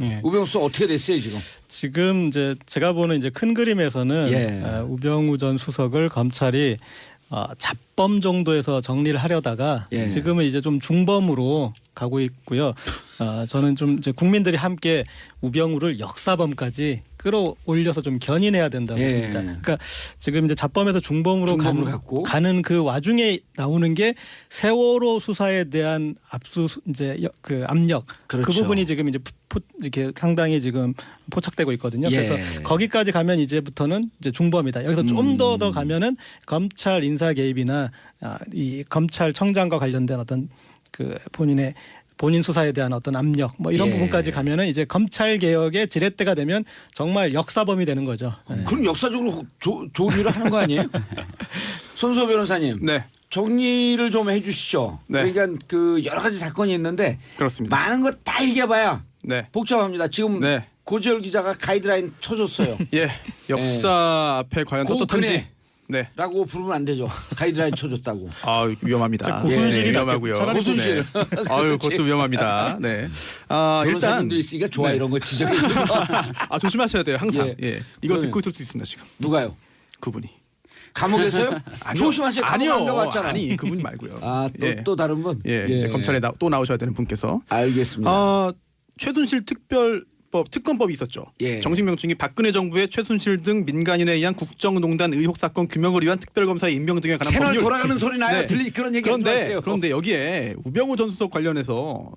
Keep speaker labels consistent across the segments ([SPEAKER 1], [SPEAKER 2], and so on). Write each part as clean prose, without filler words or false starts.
[SPEAKER 1] 예.
[SPEAKER 2] 우병수 어떻게 됐어요 지금?
[SPEAKER 1] 지금 이제 제가 보는 이제 큰 그림에서는
[SPEAKER 2] 예.
[SPEAKER 1] 우병우 전 수석을 검찰이 잡범 정도에서 정리를 하려다가
[SPEAKER 2] 예.
[SPEAKER 1] 지금은 이제 좀 중범으로 가고 있고요. 저는 좀 이제 국민들이 함께 우병우를 역사범까지 끌어올려서 좀 견인해야 된다고
[SPEAKER 2] 예.
[SPEAKER 1] 봅니다. 그러니까 지금 이제 잡범에서 중범으로
[SPEAKER 2] 갔고.
[SPEAKER 1] 가는 그 와중에 나오는 게 세월호 수사에 대한 그 압력
[SPEAKER 2] 그렇죠.
[SPEAKER 1] 그 부분이 지금 이제 이렇게 상당히 지금 포착되고 있거든요.
[SPEAKER 2] 예.
[SPEAKER 1] 그래서 거기까지 가면 이제부터는 이제 중범이다. 여기서 좀 더 가면은 검찰 인사 개입이나 이 검찰청장과 관련된 어떤 그 본인 수사에 대한 어떤 압력 뭐 이런
[SPEAKER 2] 예.
[SPEAKER 1] 부분까지 가면은 이제 검찰 개혁의 지렛대가 되면 정말 역사범이 되는 거죠. 네.
[SPEAKER 2] 그럼 역사적으로 좋은 일을 하는 거 아니에요? 손수호 변호사님.
[SPEAKER 3] 네.
[SPEAKER 2] 정리를 좀 해주시죠.
[SPEAKER 3] 네.
[SPEAKER 2] 그러니까 그 여러 가지 사건이 있는데
[SPEAKER 3] 그렇습니다.
[SPEAKER 2] 많은 거 다 얘기해봐야
[SPEAKER 3] 네.
[SPEAKER 2] 복잡합니다. 지금
[SPEAKER 3] 네.
[SPEAKER 2] 고지열 기자가 가이드라인 쳐줬어요.
[SPEAKER 3] 예. 역사 앞에 과연 떳떳한지.
[SPEAKER 2] 고근해.
[SPEAKER 3] 네.
[SPEAKER 2] 라고 부르면 안 되죠. 가이드라인 쳐줬다고.
[SPEAKER 3] 아, 위험합니다.
[SPEAKER 1] 고순실이
[SPEAKER 3] 위험하고요.
[SPEAKER 1] 차라리
[SPEAKER 2] 고순실.
[SPEAKER 3] 네. 아유, 그것도 위험합니다. 네. 일단
[SPEAKER 2] 변호사님도 있으니까 좋아
[SPEAKER 3] 네.
[SPEAKER 2] 이런 거 지적해줘서.
[SPEAKER 3] 조심하셔야 돼요. 항상.
[SPEAKER 2] 예.
[SPEAKER 3] 예. 이거
[SPEAKER 2] 그러면-
[SPEAKER 3] 듣고 있을 수 있습니다, 지금.
[SPEAKER 2] 누가요?
[SPEAKER 3] 그분이.
[SPEAKER 2] 감옥에서요? 조심하세요. 감옥 안 가봤잖아.
[SPEAKER 3] 아니, 그분이 말고요.
[SPEAKER 2] 또 다른 분?
[SPEAKER 3] 예. 이제 검찰에 또 나오셔야 되는 분께서
[SPEAKER 2] 알겠습니다.
[SPEAKER 3] 최순실 특검법이 있었죠.
[SPEAKER 2] 예.
[SPEAKER 3] 정식 명칭이 박근혜 정부의 최순실 등 민간인에 의한 국정농단 의혹 사건 규명을 위한 특별검사의 임명 등에 관한
[SPEAKER 2] 채널
[SPEAKER 3] 법률.
[SPEAKER 2] 돌아가는 소리 나요.
[SPEAKER 3] 네.
[SPEAKER 2] 그런 얘기 하지 마세요.
[SPEAKER 3] 그런데 여기에 우병우 전 수석 관련해서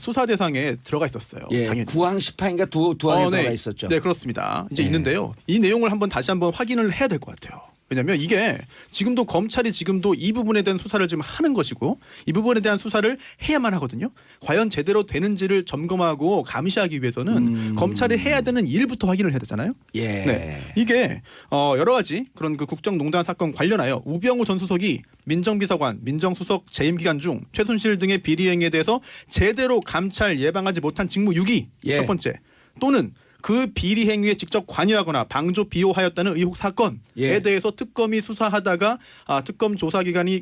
[SPEAKER 3] 수사 대상에 들어가 있었어요.
[SPEAKER 2] 예,
[SPEAKER 3] 당연히.
[SPEAKER 2] 9항 10항인가 두 항에 들어가
[SPEAKER 3] 네.
[SPEAKER 2] 있었죠.
[SPEAKER 3] 네, 그렇습니다. 이제
[SPEAKER 2] 예.
[SPEAKER 3] 있는데요. 이 내용을 다시 한번 확인을 해야 될 것 같아요. 왜냐하면 이게 지금도 검찰이 지금도 이 부분에 대한 수사를 지금 하는 것이고 이 부분에 대한 수사를 해야만 하거든요. 과연 제대로 되는지를 점검하고 감시하기 위해서는 검찰이 해야 되는 일부터 확인을 해야 되잖아요.
[SPEAKER 2] 예.
[SPEAKER 3] 네, 이게 여러 가지 그런 그 국정농단 사건 관련하여 우병우 전 수석이 민정비서관, 민정수석 재임 기간 중 최순실 등의 비리 행위에 대해서 제대로 감찰 예방하지 못한 직무 유기
[SPEAKER 2] 예.
[SPEAKER 3] 첫 번째 또는 그 비리 행위에 직접 관여하거나 방조 비호하였다는 의혹 사건에
[SPEAKER 2] 예.
[SPEAKER 3] 대해서 특검이 수사하다가 특검 수사 기간이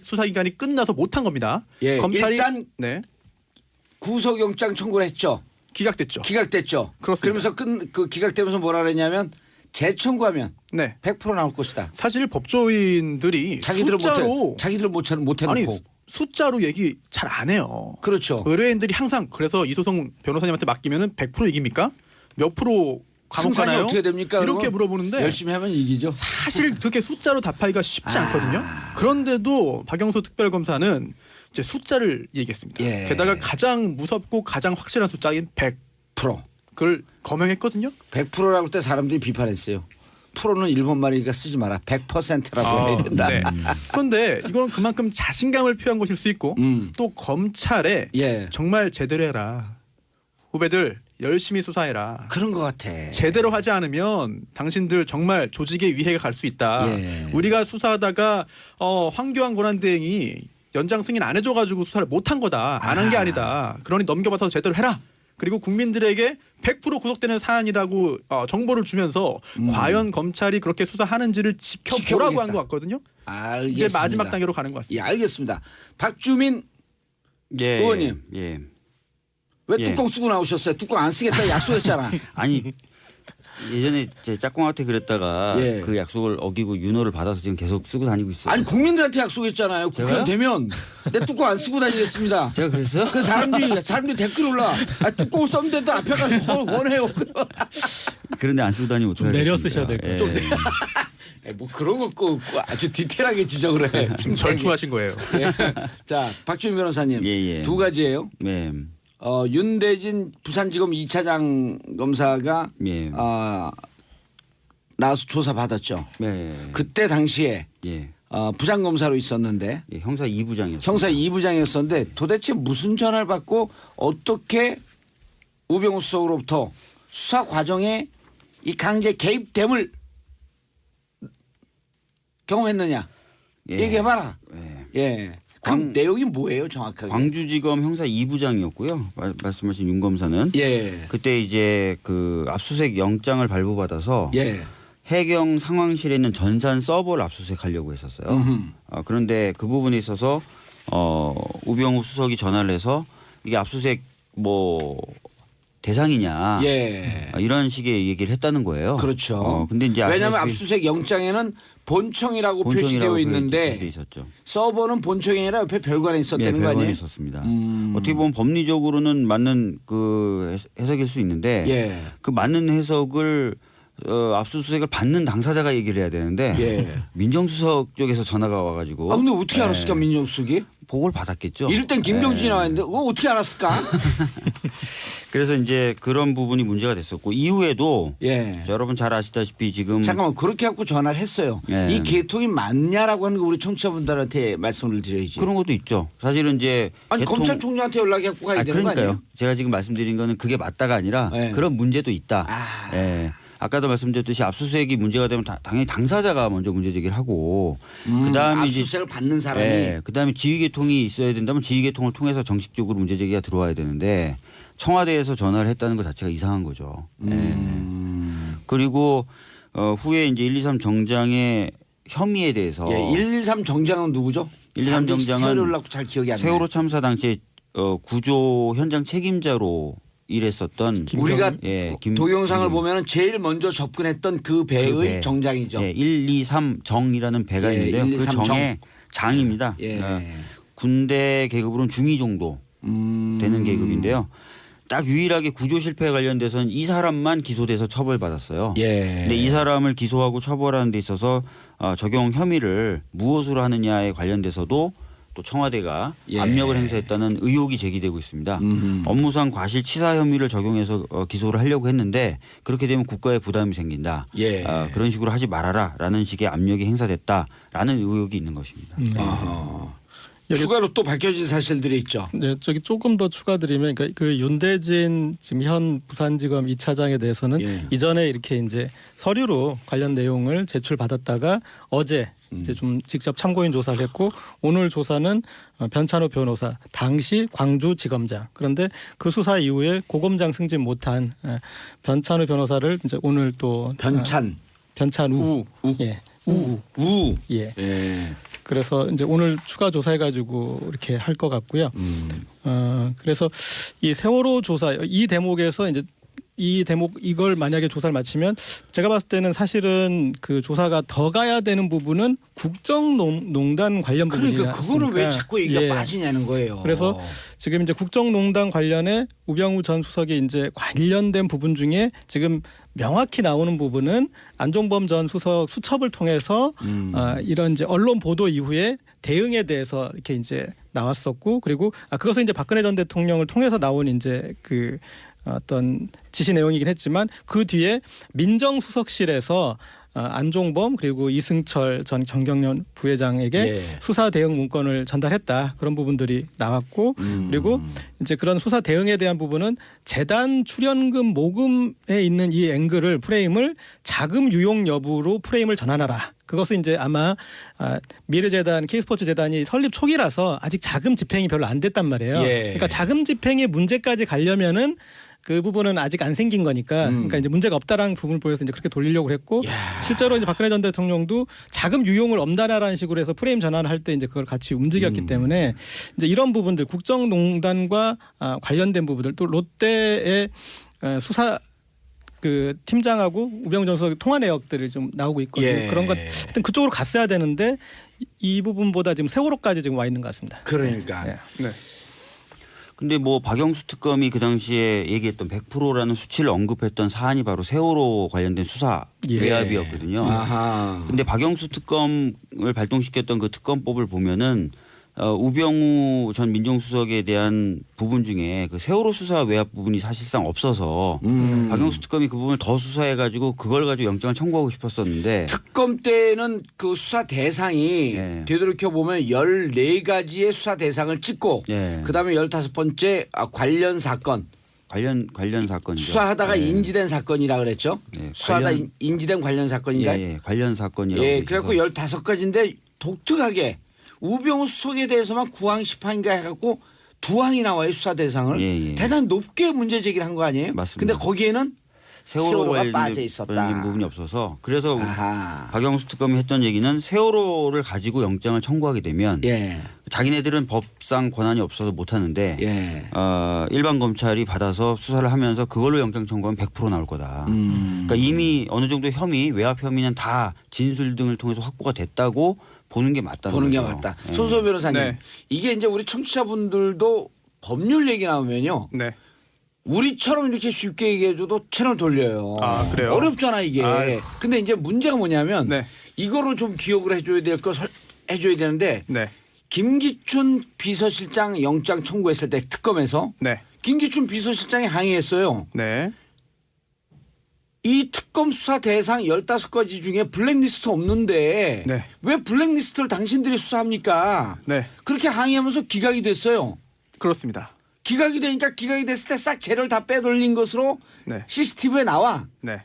[SPEAKER 3] 끝나서 못한 겁니다.
[SPEAKER 2] 예.
[SPEAKER 3] 검찰이
[SPEAKER 2] 일단
[SPEAKER 3] 네,
[SPEAKER 2] 구속영장 청구를 했죠.
[SPEAKER 3] 기각됐죠.
[SPEAKER 2] 기각됐죠.
[SPEAKER 3] 그렇습니다.
[SPEAKER 2] 그러면서 그 기각되면서 뭐라 그랬냐면 재청구하면
[SPEAKER 3] 네,
[SPEAKER 2] 100% 나올 것이다.
[SPEAKER 3] 사실 법조인들이
[SPEAKER 2] 자기들은
[SPEAKER 3] 숫자로
[SPEAKER 2] 못
[SPEAKER 3] 아니
[SPEAKER 2] 해놓고.
[SPEAKER 3] 숫자로 얘기 잘 안 해요.
[SPEAKER 2] 그렇죠.
[SPEAKER 3] 의뢰인들이 항상 그래서 이소송 변호사님한테 맡기면은 100% 이깁니까? 몇 프로 감옥
[SPEAKER 2] 승산이
[SPEAKER 3] 가나요?
[SPEAKER 2] 어떻게 됩니까?
[SPEAKER 3] 이렇게
[SPEAKER 2] 그러면
[SPEAKER 3] 물어보는데
[SPEAKER 2] 열심히 하면 이기죠.
[SPEAKER 3] 사실 그렇게 숫자로 답하기가 쉽지 않거든요. 그런데도 박영수 특별검사는 이제 숫자를 얘기했습니다.
[SPEAKER 2] 예.
[SPEAKER 3] 게다가 가장 무섭고 가장 확실한 숫자인 100.
[SPEAKER 2] 100%.
[SPEAKER 3] 그걸 거명했거든요.
[SPEAKER 2] 100%라고 할 때 사람들이 비판했어요. 프로는 일본 말이니까 쓰지 마라. 100%라고 해야 된다.
[SPEAKER 3] 네. 그런데 이거는 그만큼 자신감을 표한 것일 수 있고 또 검찰에
[SPEAKER 2] 예.
[SPEAKER 3] 정말 제대로 해라. 후배들 열심히 수사해라.
[SPEAKER 2] 그런 것 같아.
[SPEAKER 3] 제대로 하지 않으면 당신들 정말 조직에 위해가 갈 수 있다.
[SPEAKER 2] 예.
[SPEAKER 3] 우리가 수사하다가 황교안 권한대행이 연장 승인 안 해줘가지고 수사를 못한 거다. 안 한 게 아니다. 그러니 넘겨봐서 제대로 해라. 그리고 국민들에게 100% 구속되는 사안이라고 정보를 주면서 과연 검찰이 그렇게 수사하는지를 지켜보라고 한 것 같거든요.
[SPEAKER 2] 알겠습니다.
[SPEAKER 3] 이제 마지막 단계로 가는 것
[SPEAKER 2] 예,
[SPEAKER 3] 같습니다.
[SPEAKER 2] 알겠습니다. 박주민
[SPEAKER 4] 예,
[SPEAKER 2] 의원님.
[SPEAKER 4] 예.
[SPEAKER 2] 왜
[SPEAKER 4] 예.
[SPEAKER 2] 뚜껑 쓰고 나오셨어요? 뚜껑 안 쓰겠다 약속했잖아.
[SPEAKER 4] 아니 예전에 제 짝꿍한테 그랬다가
[SPEAKER 2] 예.
[SPEAKER 4] 그 약속을 어기고 윤호를 받아서 지금 계속 쓰고 다니고 있어요.
[SPEAKER 2] 아니 국민들한테 약속했잖아요. 국회의원 되면 내 뚜껑 안 쓰고 다니겠습니다.
[SPEAKER 4] 제가 그랬어요?
[SPEAKER 2] 그 사람들이 댓글 올라. 뚜껑 썼는데도 앞에 가서 원해요.
[SPEAKER 4] 그런데 안 쓰고 다니면
[SPEAKER 1] 좀
[SPEAKER 4] 어떡하겠습니까?
[SPEAKER 1] 내려 쓰셔야 될 것 같아요.
[SPEAKER 2] 뭐 그런 거 꼭 아주 디테일하게 지적을 해.
[SPEAKER 3] 지금 절충하신 거예요.
[SPEAKER 2] 예. 자 박주민 변호사님
[SPEAKER 4] 예, 예.
[SPEAKER 2] 두 가지예요.
[SPEAKER 4] 네.
[SPEAKER 2] 윤대진 부산지검 2차장 검사가
[SPEAKER 4] 예.
[SPEAKER 2] 나와서 조사 받았죠.
[SPEAKER 4] 네.
[SPEAKER 2] 그때 당시에
[SPEAKER 4] 예.
[SPEAKER 2] 부장검사로 있었는데
[SPEAKER 4] 예. 형사 2부장이었어요.
[SPEAKER 2] 형사 2부장이었었는데 도대체 무슨 전화를 받고 어떻게 우병우 수석으로부터 수사 과정에 이 강제 개입됨을 경험했느냐
[SPEAKER 4] 예.
[SPEAKER 2] 얘기해봐라.
[SPEAKER 4] 예.
[SPEAKER 2] 예. 그 내용이 뭐예요 정확하게?
[SPEAKER 4] 광주지검 형사 2부장이었고요. 말씀하신 윤 검사는
[SPEAKER 2] 예.
[SPEAKER 4] 그때 이제 그 압수수색 영장을 발부받아서
[SPEAKER 2] 예.
[SPEAKER 4] 해경 상황실에 있는 전산 서버를 압수수색하려고 했었어요. 그런데 그 부분에 있어서 우병우 수석이 전화를 해서 이게 압수수색 뭐 대상이냐
[SPEAKER 2] 예.
[SPEAKER 4] 이런 식의 얘기를 했다는 거예요.
[SPEAKER 2] 그렇죠.
[SPEAKER 4] 근데 이제
[SPEAKER 2] 왜냐하면
[SPEAKER 4] 아시다시피
[SPEAKER 2] 압수수색 영장에는 본청이라고
[SPEAKER 4] 본청이라고
[SPEAKER 2] 표시되어
[SPEAKER 4] 표시돼
[SPEAKER 2] 있는데
[SPEAKER 4] 있었죠.
[SPEAKER 2] 서버는 본청이 아니라 옆에 별관에 있었다는 거
[SPEAKER 4] 별관에
[SPEAKER 2] 아니에요?
[SPEAKER 4] 있었습니다. 어떻게 보면 법리적으로는 맞는 그 해석일 수 있는데
[SPEAKER 2] 예.
[SPEAKER 4] 그 맞는 해석을 압수수색을 받는 당사자가 얘기를 해야 되는데
[SPEAKER 2] 예.
[SPEAKER 4] 민정수석 쪽에서 전화가 와가지고
[SPEAKER 2] 아 근데 어떻게
[SPEAKER 4] 예,
[SPEAKER 2] 알았을까 민정수석이?
[SPEAKER 4] 보고를 받았겠죠.
[SPEAKER 2] 이럴 땐 김경진이 나왔는데 그거 어떻게 알았을까?
[SPEAKER 4] 그래서 이제 그런 부분이 문제가 됐었고 이후에도
[SPEAKER 2] 예.
[SPEAKER 4] 여러분 잘 아시다시피 지금
[SPEAKER 2] 잠깐만 그렇게 갖고 전화를 했어요.
[SPEAKER 4] 예.
[SPEAKER 2] 이 개통이 맞냐라고 하는 거 우리 청취자분들한테 말씀을 드려야지.
[SPEAKER 4] 그런 것도 있죠. 사실은 이제
[SPEAKER 2] 아니 검찰총장한테 연락이 갖고 가야 되는 거
[SPEAKER 4] 그러니까요.
[SPEAKER 2] 아니에요?
[SPEAKER 4] 제가 지금 말씀드린 거는 그게 맞다가 아니라
[SPEAKER 2] 예.
[SPEAKER 4] 그런 문제도 있다.
[SPEAKER 2] 아.
[SPEAKER 4] 예. 아까도 말씀드렸듯이 압수수색이 문제가 되면 당연히 당사자가 먼저 문제 제기를 하고 그다음에 이제
[SPEAKER 2] 압수수색을 받는 사람이
[SPEAKER 4] 그다음에 지휘계통이 있어야 된다면 지휘계통을 통해서 정식적으로 문제 제기가 들어와야 되는데 청와대에서 전화를 했다는 것 자체가 이상한 거죠. 예. 그리고 후에 이제 123 정장의 혐의에 대해서
[SPEAKER 2] 예, 123 정장은 누구죠?
[SPEAKER 4] 123 정장은
[SPEAKER 2] 갖고 잘 기억이 안 나요.
[SPEAKER 4] 세월호 참사 당시에 구조 현장 책임자로 일했었던
[SPEAKER 2] 우리가 동영상을
[SPEAKER 4] 김-
[SPEAKER 2] 보면 제일 먼저 접근했던 그 배의
[SPEAKER 4] 그 배.
[SPEAKER 2] 정장이죠.
[SPEAKER 4] 예, 123 정이라는 배가
[SPEAKER 2] 예,
[SPEAKER 4] 있는데요. 그
[SPEAKER 2] 123
[SPEAKER 4] 정의 장입니다.
[SPEAKER 2] 예.
[SPEAKER 4] 군대 계급으로는 중위 정도 되는 계급인데요. 딱 유일하게 구조 실패에 관련돼서는 이 사람만 기소돼서 처벌받았어요.
[SPEAKER 2] 예.
[SPEAKER 4] 근데 이 사람을 기소하고 처벌하는 데 있어서 적용 혐의를 무엇으로 하느냐에 관련돼서도 또 청와대가
[SPEAKER 2] 예.
[SPEAKER 4] 압력을 행사했다는 의혹이 제기되고 있습니다. 업무상 과실치사 혐의를 적용해서 기소를 하려고 했는데 그렇게 되면 국가에 부담이 생긴다.
[SPEAKER 2] 예.
[SPEAKER 4] 그런 식으로 하지 말아라라는 식의 압력이 행사됐다라는 의혹이 있는 것입니다.
[SPEAKER 2] 아하.
[SPEAKER 1] 여기-
[SPEAKER 2] 추가로 또 밝혀진 사실들이 있죠.
[SPEAKER 1] 네, 저기 조금 더 추가드리면 그러니까 그 윤대진 지금 현 부산지검 2차장에 대해서는
[SPEAKER 2] 예.
[SPEAKER 1] 이전에 이렇게 이제 서류로 관련 내용을 제출받았다가 어제 이제 좀 직접 참고인 조사를 했고 오늘 조사는 변찬호 변호사 당시 광주지검장 그런데 그 수사 이후에 고검장 승진 못한 변찬호 변호사를 이제 오늘 또 변찬우
[SPEAKER 2] 우.
[SPEAKER 1] 예.
[SPEAKER 2] 우.
[SPEAKER 1] 예.
[SPEAKER 2] 예.
[SPEAKER 1] 그래서 이제 오늘 추가 조사해가지고 이렇게 할 것 같고요. 그래서 이 세월호 조사 이 대목에서 이제 이 대목 이걸 만약에 조사를 마치면 제가 봤을 때는 사실은 그 조사가 더 가야 되는 부분은 국정농단 관련 부분이지
[SPEAKER 2] 그러니까 그거는 왜
[SPEAKER 1] 않습니까?
[SPEAKER 2] 자꾸 얘기가
[SPEAKER 1] 예.
[SPEAKER 2] 빠지냐는 거예요.
[SPEAKER 1] 그래서 지금 이제 국정농단 관련해 우병우 전 수석이 이제 관련된 부분 중에 지금 명확히 나오는 부분은 안종범 전 수석 수첩을 통해서 이런 이제 언론 보도 이후에 대응에 대해서 이렇게 이제 나왔었고 그리고 그것은 이제 박근혜 전 대통령을 통해서 나온 이제 그 어떤 지시 내용이긴 했지만 그 뒤에 민정수석실에서 안종범 그리고 이승철 전 정경련 부회장에게
[SPEAKER 2] 예.
[SPEAKER 1] 수사 대응 문건을 전달했다 그런 부분들이 나왔고 그리고 이제 그런 수사 대응에 대한 부분은 재단 출연금 모금에 있는 이 앵글을 프레임을 자금 유용 여부로 프레임을 전환하라. 그것은 이제 아마 미래재단, K스포츠 재단이 설립 초기라서 아직 자금 집행이 별로 안 됐단 말이에요.
[SPEAKER 2] 예.
[SPEAKER 1] 그러니까 자금 집행의 문제까지 가려면은 그 부분은 아직 안 생긴 거니까 그러니까 이제 문제가 없다라는 부분을 보여서 이제 그렇게 돌리려고 했고 실제로 이제 박근혜 전 대통령도 자금 유용을 엄단하라는 식으로 해서 프레임 전환을 할 때 이제 그걸 같이 움직였기 때문에 이제 이런 부분들 국정농단과 관련된 부분들 또 롯데의 수사 그 팀장하고 우병우 전 수석 통화 내역들이 좀 나오고 있거든요.
[SPEAKER 2] 예.
[SPEAKER 1] 그런 것 하여튼 그쪽으로 갔어야 되는데 이 부분보다 지금 세월호까지 지금 와 있는 것 같습니다.
[SPEAKER 2] 그러니까
[SPEAKER 1] 네.
[SPEAKER 3] 네.
[SPEAKER 4] 근데 뭐 박영수 특검이 그 당시에 얘기했던 100%라는 수치를 언급했던 사안이 바로 세월호 관련된 수사
[SPEAKER 1] 예.
[SPEAKER 4] 외압이었거든요.
[SPEAKER 2] 아하.
[SPEAKER 4] 근데 박영수 특검을 발동시켰던 그 특검법을 보면은 우병우 전 민정수석에 대한 부분 중에 그 세월호 수사 외압 부분이 사실상 없어서 박영수 특검이 그 부분을 더 수사해가지고 그걸 가지고 영장을 청구하고 싶었었는데
[SPEAKER 2] 특검 때는 그 수사 대상이
[SPEAKER 4] 예.
[SPEAKER 2] 되돌이켜 보면 14가지의 수사 대상을 찍고
[SPEAKER 4] 예.
[SPEAKER 2] 그다음에 15번째 관련 사건
[SPEAKER 4] 관련 사건이죠.
[SPEAKER 2] 수사하다가
[SPEAKER 4] 예.
[SPEAKER 2] 인지된 사건이라 그랬죠.
[SPEAKER 4] 예.
[SPEAKER 2] 수사하다
[SPEAKER 4] 관련-
[SPEAKER 2] 인지된 관련 사건인가?
[SPEAKER 4] 예, 관련 사건이라고.
[SPEAKER 2] 예,
[SPEAKER 4] 돼 있어서.
[SPEAKER 2] 그래갖고 15가지인데 독특하게 우병우 수석에 대해서만 구항 10항인가 해갖고 2항이 나와요 수사 대상을.
[SPEAKER 4] 예, 예.
[SPEAKER 2] 대단히 높게 문제 제기를 한 거 아니에요?
[SPEAKER 4] 맞습니다.
[SPEAKER 2] 근데 거기에는
[SPEAKER 4] 세월호가
[SPEAKER 2] 빠져 있었다.
[SPEAKER 4] 부분이 없어서 그래서
[SPEAKER 2] 아하.
[SPEAKER 4] 박영수 특검이 했던 얘기는 세월호를 가지고 영장을 청구하게 되면
[SPEAKER 2] 예.
[SPEAKER 4] 자기네들은 법상 권한이 없어서 못 하는데
[SPEAKER 2] 예.
[SPEAKER 4] 일반 검찰이 받아서 수사를 하면서 그걸로 영장 청구하면 100% 나올 거다. 그러니까 이미 어느 정도 혐의 외압 혐의는 다 진술 등을 통해서 확보가 됐다고 보는 게 맞다는
[SPEAKER 2] 보는 게
[SPEAKER 4] 거죠.
[SPEAKER 2] 맞다.
[SPEAKER 4] 예.
[SPEAKER 2] 손수호 변호사님,
[SPEAKER 3] 네.
[SPEAKER 2] 이게 이제 우리 청취자분들도 법률 얘기 나오면요.
[SPEAKER 3] 네.
[SPEAKER 2] 우리처럼 이렇게 쉽게 얘기해줘도 채널 돌려요.
[SPEAKER 3] 아, 그래요?
[SPEAKER 2] 어렵잖아 이게.
[SPEAKER 3] 아유.
[SPEAKER 2] 근데 이제 문제가 뭐냐면
[SPEAKER 3] 네.
[SPEAKER 2] 이거를 좀 기억을 해줘야 될 거 해줘야 되는데
[SPEAKER 3] 네.
[SPEAKER 2] 김기춘 비서실장 영장 청구했을 때 특검에서
[SPEAKER 3] 네.
[SPEAKER 2] 김기춘 비서실장이 항의했어요.
[SPEAKER 3] 네.
[SPEAKER 2] 이 특검 수사 대상 15가지 중에 블랙리스트 없는데
[SPEAKER 3] 네.
[SPEAKER 2] 왜 블랙리스트를 당신들이 수사합니까?
[SPEAKER 3] 네.
[SPEAKER 2] 그렇게 항의하면서 기각이 됐어요.
[SPEAKER 3] 그렇습니다.
[SPEAKER 2] 기각이 되니까 기각이 됐을 때 싹 재료를 다 빼돌린 것으로
[SPEAKER 3] 네.
[SPEAKER 2] CCTV에 나와.
[SPEAKER 3] 네.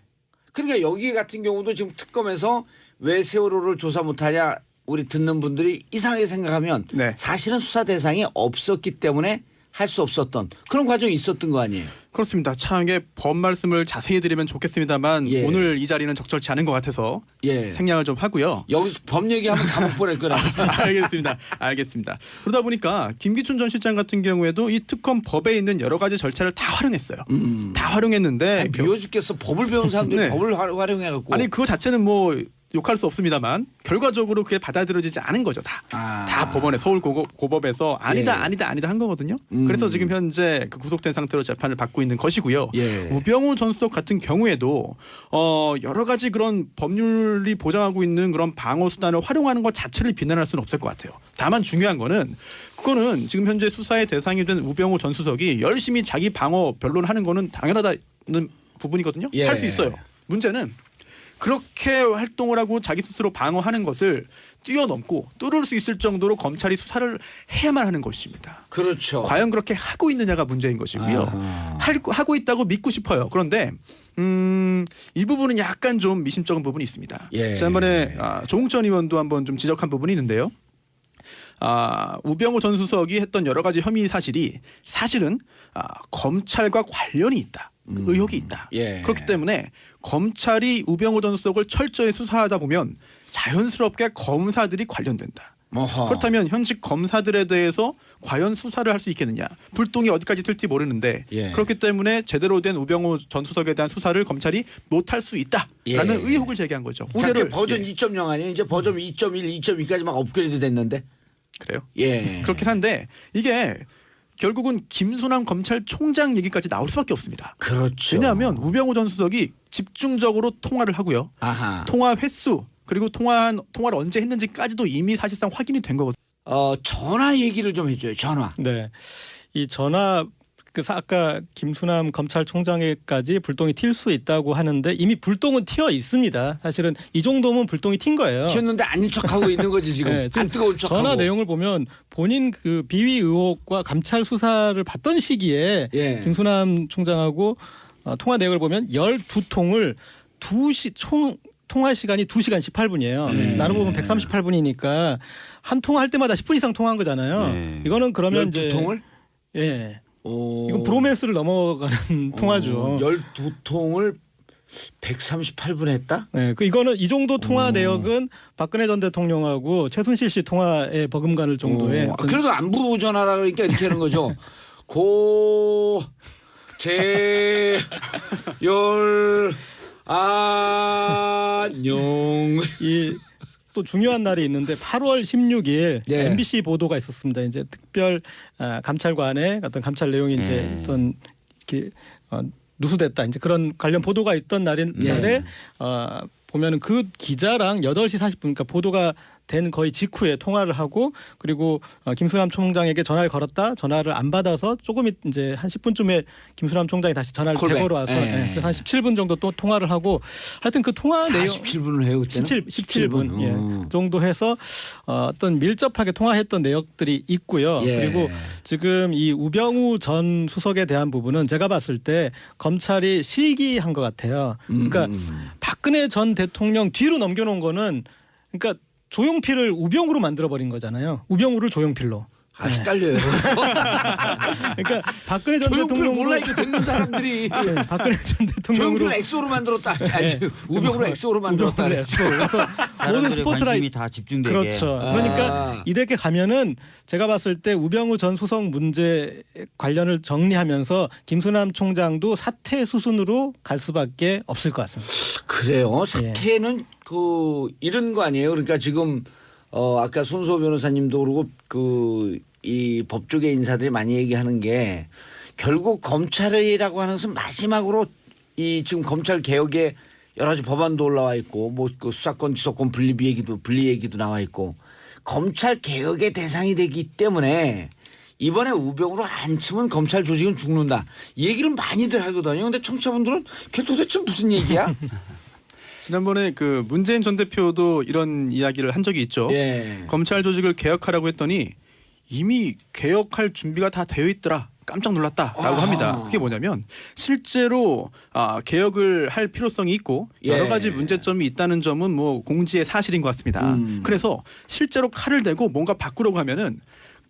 [SPEAKER 2] 그러니까 여기 같은 경우도 지금 특검에서 왜 세월호를 조사 못하냐 우리 듣는 분들이 이상하게 생각하면
[SPEAKER 3] 네.
[SPEAKER 2] 사실은 수사 대상이 없었기 때문에 할 수 없었던 그런 과정이 있었던 거 아니에요.
[SPEAKER 3] 그렇습니다. 참 이게 법 말씀을 자세히 드리면 좋겠습니다만
[SPEAKER 2] 예.
[SPEAKER 3] 오늘 이 자리는 적절치 않은 것 같아서
[SPEAKER 2] 예.
[SPEAKER 3] 생략을 좀 하고요.
[SPEAKER 2] 여기서 법 얘기하면 감옥 보낼 거라.
[SPEAKER 3] 알겠습니다. 알겠습니다. 그러다 보니까 김기춘 전 실장 같은 경우에도 이 특검 법에 있는 여러 가지 절차를 다 활용했어요. 다 활용했는데
[SPEAKER 2] 미워 죽겠어. 법을 배운 사람들이
[SPEAKER 3] 네.
[SPEAKER 2] 법을 활용해갖고.
[SPEAKER 3] 아니 그거 자체는 뭐 욕할 수 없습니다만 결과적으로 그게 받아들여지지 않은 거죠. 다 법원에 서울 고법에서 아니다
[SPEAKER 2] 예.
[SPEAKER 3] 아니다 아니다 한 거거든요. 그래서 지금 현재 그 구속된 상태로 재판을 받고 있는 것이고요.
[SPEAKER 2] 예.
[SPEAKER 3] 우병우 전 수석 같은 경우에도 여러 가지 그런 법률이 보장하고 있는 그런 방어 수단을 활용하는 것 자체를 비난할 수는 없을 것 같아요. 다만 중요한 거는 그거는 지금 현재 수사의 대상이 된 우병우 전 수석이 열심히 자기 방어 변론을 하는 거는 당연하다는 부분이거든요.
[SPEAKER 2] 예.
[SPEAKER 3] 할 수 있어요. 문제는 그렇게 활동을 하고 자기 스스로 방어하는 것을 뛰어넘고 뚫을 수 있을 정도로 검찰이 수사를 해야만 하는 것입니다.
[SPEAKER 2] 그렇죠.
[SPEAKER 3] 과연 그렇게 하고 있느냐가 문제인 것이고요.
[SPEAKER 2] 아하.
[SPEAKER 3] 하고 있다고 믿고 싶어요. 그런데 이 부분은 약간 좀 미심쩍은 부분이 있습니다.
[SPEAKER 2] 예.
[SPEAKER 3] 지난번에 조홍천 의원도 한번 좀 지적한 부분이 있는데요. 우병우 전 수석이 했던 여러 가지 혐의 사실이 사실은 검찰과 관련이 있다. 의혹이 있다.
[SPEAKER 2] 예.
[SPEAKER 3] 그렇기 때문에 검찰이 우병우 전 수석을 철저히 수사하다 보면 자연스럽게 검사들이 관련된다.
[SPEAKER 2] 어허.
[SPEAKER 3] 그렇다면 현직 검사들에 대해서 과연 수사를 할 수 있겠느냐. 불똥이 어디까지 튈지 모르는데
[SPEAKER 2] 예.
[SPEAKER 3] 그렇기 때문에 제대로 된 우병우 전 수석에 대한 수사를 검찰이 못할 수 있다라는
[SPEAKER 2] 예.
[SPEAKER 3] 의혹을 제기한 거죠.
[SPEAKER 2] 자, 이제
[SPEAKER 3] 우려를
[SPEAKER 2] 버전
[SPEAKER 3] 예.
[SPEAKER 2] 2.0 아니에요? 이제 버전 2.1, 2.2까지 막 업그레이드 됐는데.
[SPEAKER 3] 그래요.
[SPEAKER 2] 예.
[SPEAKER 3] 그렇긴 한데 이게 결국은 김수남 검찰총장 얘기까지 나올 수밖에 없습니다.
[SPEAKER 2] 그렇죠.
[SPEAKER 3] 왜냐하면 우병우 전 수석이 집중적으로 통화를 하고요.
[SPEAKER 2] 아하.
[SPEAKER 3] 통화 횟수 그리고 통화를 언제 했는지까지도 이미 사실상 확인이 된 거거든요.
[SPEAKER 2] 전화 얘기를 좀 해줘요. 전화.
[SPEAKER 1] 네. 이 전화 아까 김수남 검찰총장에까지 불똥이 튈 수 있다고 하는데 이미 불똥은 튀어 있습니다. 사실은 이 정도면 불똥이 튄 거예요.
[SPEAKER 2] 튀었는데 아닌 척하고 있는 거지 지금.
[SPEAKER 1] 네, 지금
[SPEAKER 2] 안 뜨거울 척하고.
[SPEAKER 1] 전화 내용을 보면 본인 그 비위 의혹과 감찰 수사를 받던 시기에
[SPEAKER 2] 예.
[SPEAKER 1] 김수남 총장하고 통화 내역을 보면 12통을 총 통화 시간이 2시간 18분이에요. 나눠보면 138분이니까 한 통화할 때마다 10분 이상 통화한 거잖아요.
[SPEAKER 4] 네.
[SPEAKER 1] 이거는 그러면 이제
[SPEAKER 2] 12통을?
[SPEAKER 1] 예.
[SPEAKER 2] 오.
[SPEAKER 1] 이건 브로맨스를 넘어가는 통화죠.
[SPEAKER 2] 12통을 138분 했다?
[SPEAKER 1] 네, 이거는 이 정도 통화 내역은 박근혜 전 대통령하고 최순실 씨 통화에 버금가는 정도의 어떤
[SPEAKER 2] 그래도 안부 전화라 그러니까 이렇게 하는 거죠. 안녕.
[SPEAKER 1] 또 중요한 날이 있는데 8월 16일
[SPEAKER 2] 네.
[SPEAKER 1] MBC 보도가 있었습니다. 이제 특별 감찰관의 어떤 감찰 내용이 이제 어떤 이렇게 누수됐다. 이제 그런 관련 보도가 있던 날에 보면은 그 기자랑 8시 40분 그러니까 보도가 된 거의 직후에 통화를 하고 그리고 김수남 총장에게 전화를 걸었다. 전화를 안 받아서 조금 이제 한 10분쯤에 김수남 총장이 다시 전화를
[SPEAKER 2] 콜백.
[SPEAKER 1] 대거로 와서
[SPEAKER 2] 예.
[SPEAKER 1] 그래서 한 17분 정도 또 통화를 하고 하여튼 그 통화 내용
[SPEAKER 2] 47분을 해요 그때는?
[SPEAKER 1] 17분 예. 그 정도 해서 어떤 밀접하게 통화했던 내역들이 있고요.
[SPEAKER 2] 예.
[SPEAKER 1] 그리고 지금 이 우병우 전 수석에 대한 부분은 제가 봤을 때 검찰이 시기한 것 같아요. 그러니까 박근혜 전 대통령 뒤로 넘겨놓은 거는 그러니까 조용필을 우병우로 만들어버린 거잖아요. 우병우를 조용필로.
[SPEAKER 2] 아, 떨려요.
[SPEAKER 1] 그러니까 박근혜 전
[SPEAKER 2] 조용필
[SPEAKER 1] 대통령
[SPEAKER 2] 몰라 이거 듣는 사람들이.
[SPEAKER 1] 박근혜 전 대통령으로
[SPEAKER 2] 조용필 엑소로 만들었다. 아니, 우병우로 엑소로 만들었다.
[SPEAKER 1] 우병우로 엑소로. 그래서 모든
[SPEAKER 4] 사람들의
[SPEAKER 1] 스포트라이트
[SPEAKER 4] 관심이 다 집중되게.
[SPEAKER 1] 그렇죠.
[SPEAKER 2] 아.
[SPEAKER 1] 그러니까 이렇게 가면은 제가 봤을 때 우병우 전 수석 문제 관련을 정리하면서 김수남 총장도 사퇴 수순으로 갈 수밖에 없을 것 같습니다.
[SPEAKER 2] 그래요. 사태는 그 이런 거 아니에요. 그러니까 지금 아까 손수호 변호사님도 그러고 그 이 법조계 인사들이 많이 얘기하는 게 결국 검찰이라고 하는 것은 마지막으로 이 지금 검찰 개혁에 여러 가지 법안도 올라와 있고 뭐 그 수사권 기소권 분리 얘기도 나와 있고 검찰 개혁의 대상이 되기 때문에 이번에 우병우로 안 치면 검찰 조직은 죽는다. 이 얘기를 많이들 하거든요. 근데 청취자분들은 그게 도대체 무슨 얘기야?
[SPEAKER 3] 지난번에 그 문재인 전 대표도 이런 이야기를 한 적이 있죠.
[SPEAKER 2] 예.
[SPEAKER 3] 검찰 조직을 개혁하라고 했더니 이미 개혁할 준비가 다 되어 있더라. 깜짝 놀랐다라고 합니다. 그게 뭐냐면 실제로 개혁을 할 필요성이 있고 여러
[SPEAKER 2] 예.
[SPEAKER 3] 가지 문제점이 있다는 점은 뭐 공지의 사실인 것 같습니다. 그래서 실제로 칼을 대고 뭔가 바꾸려고 하면은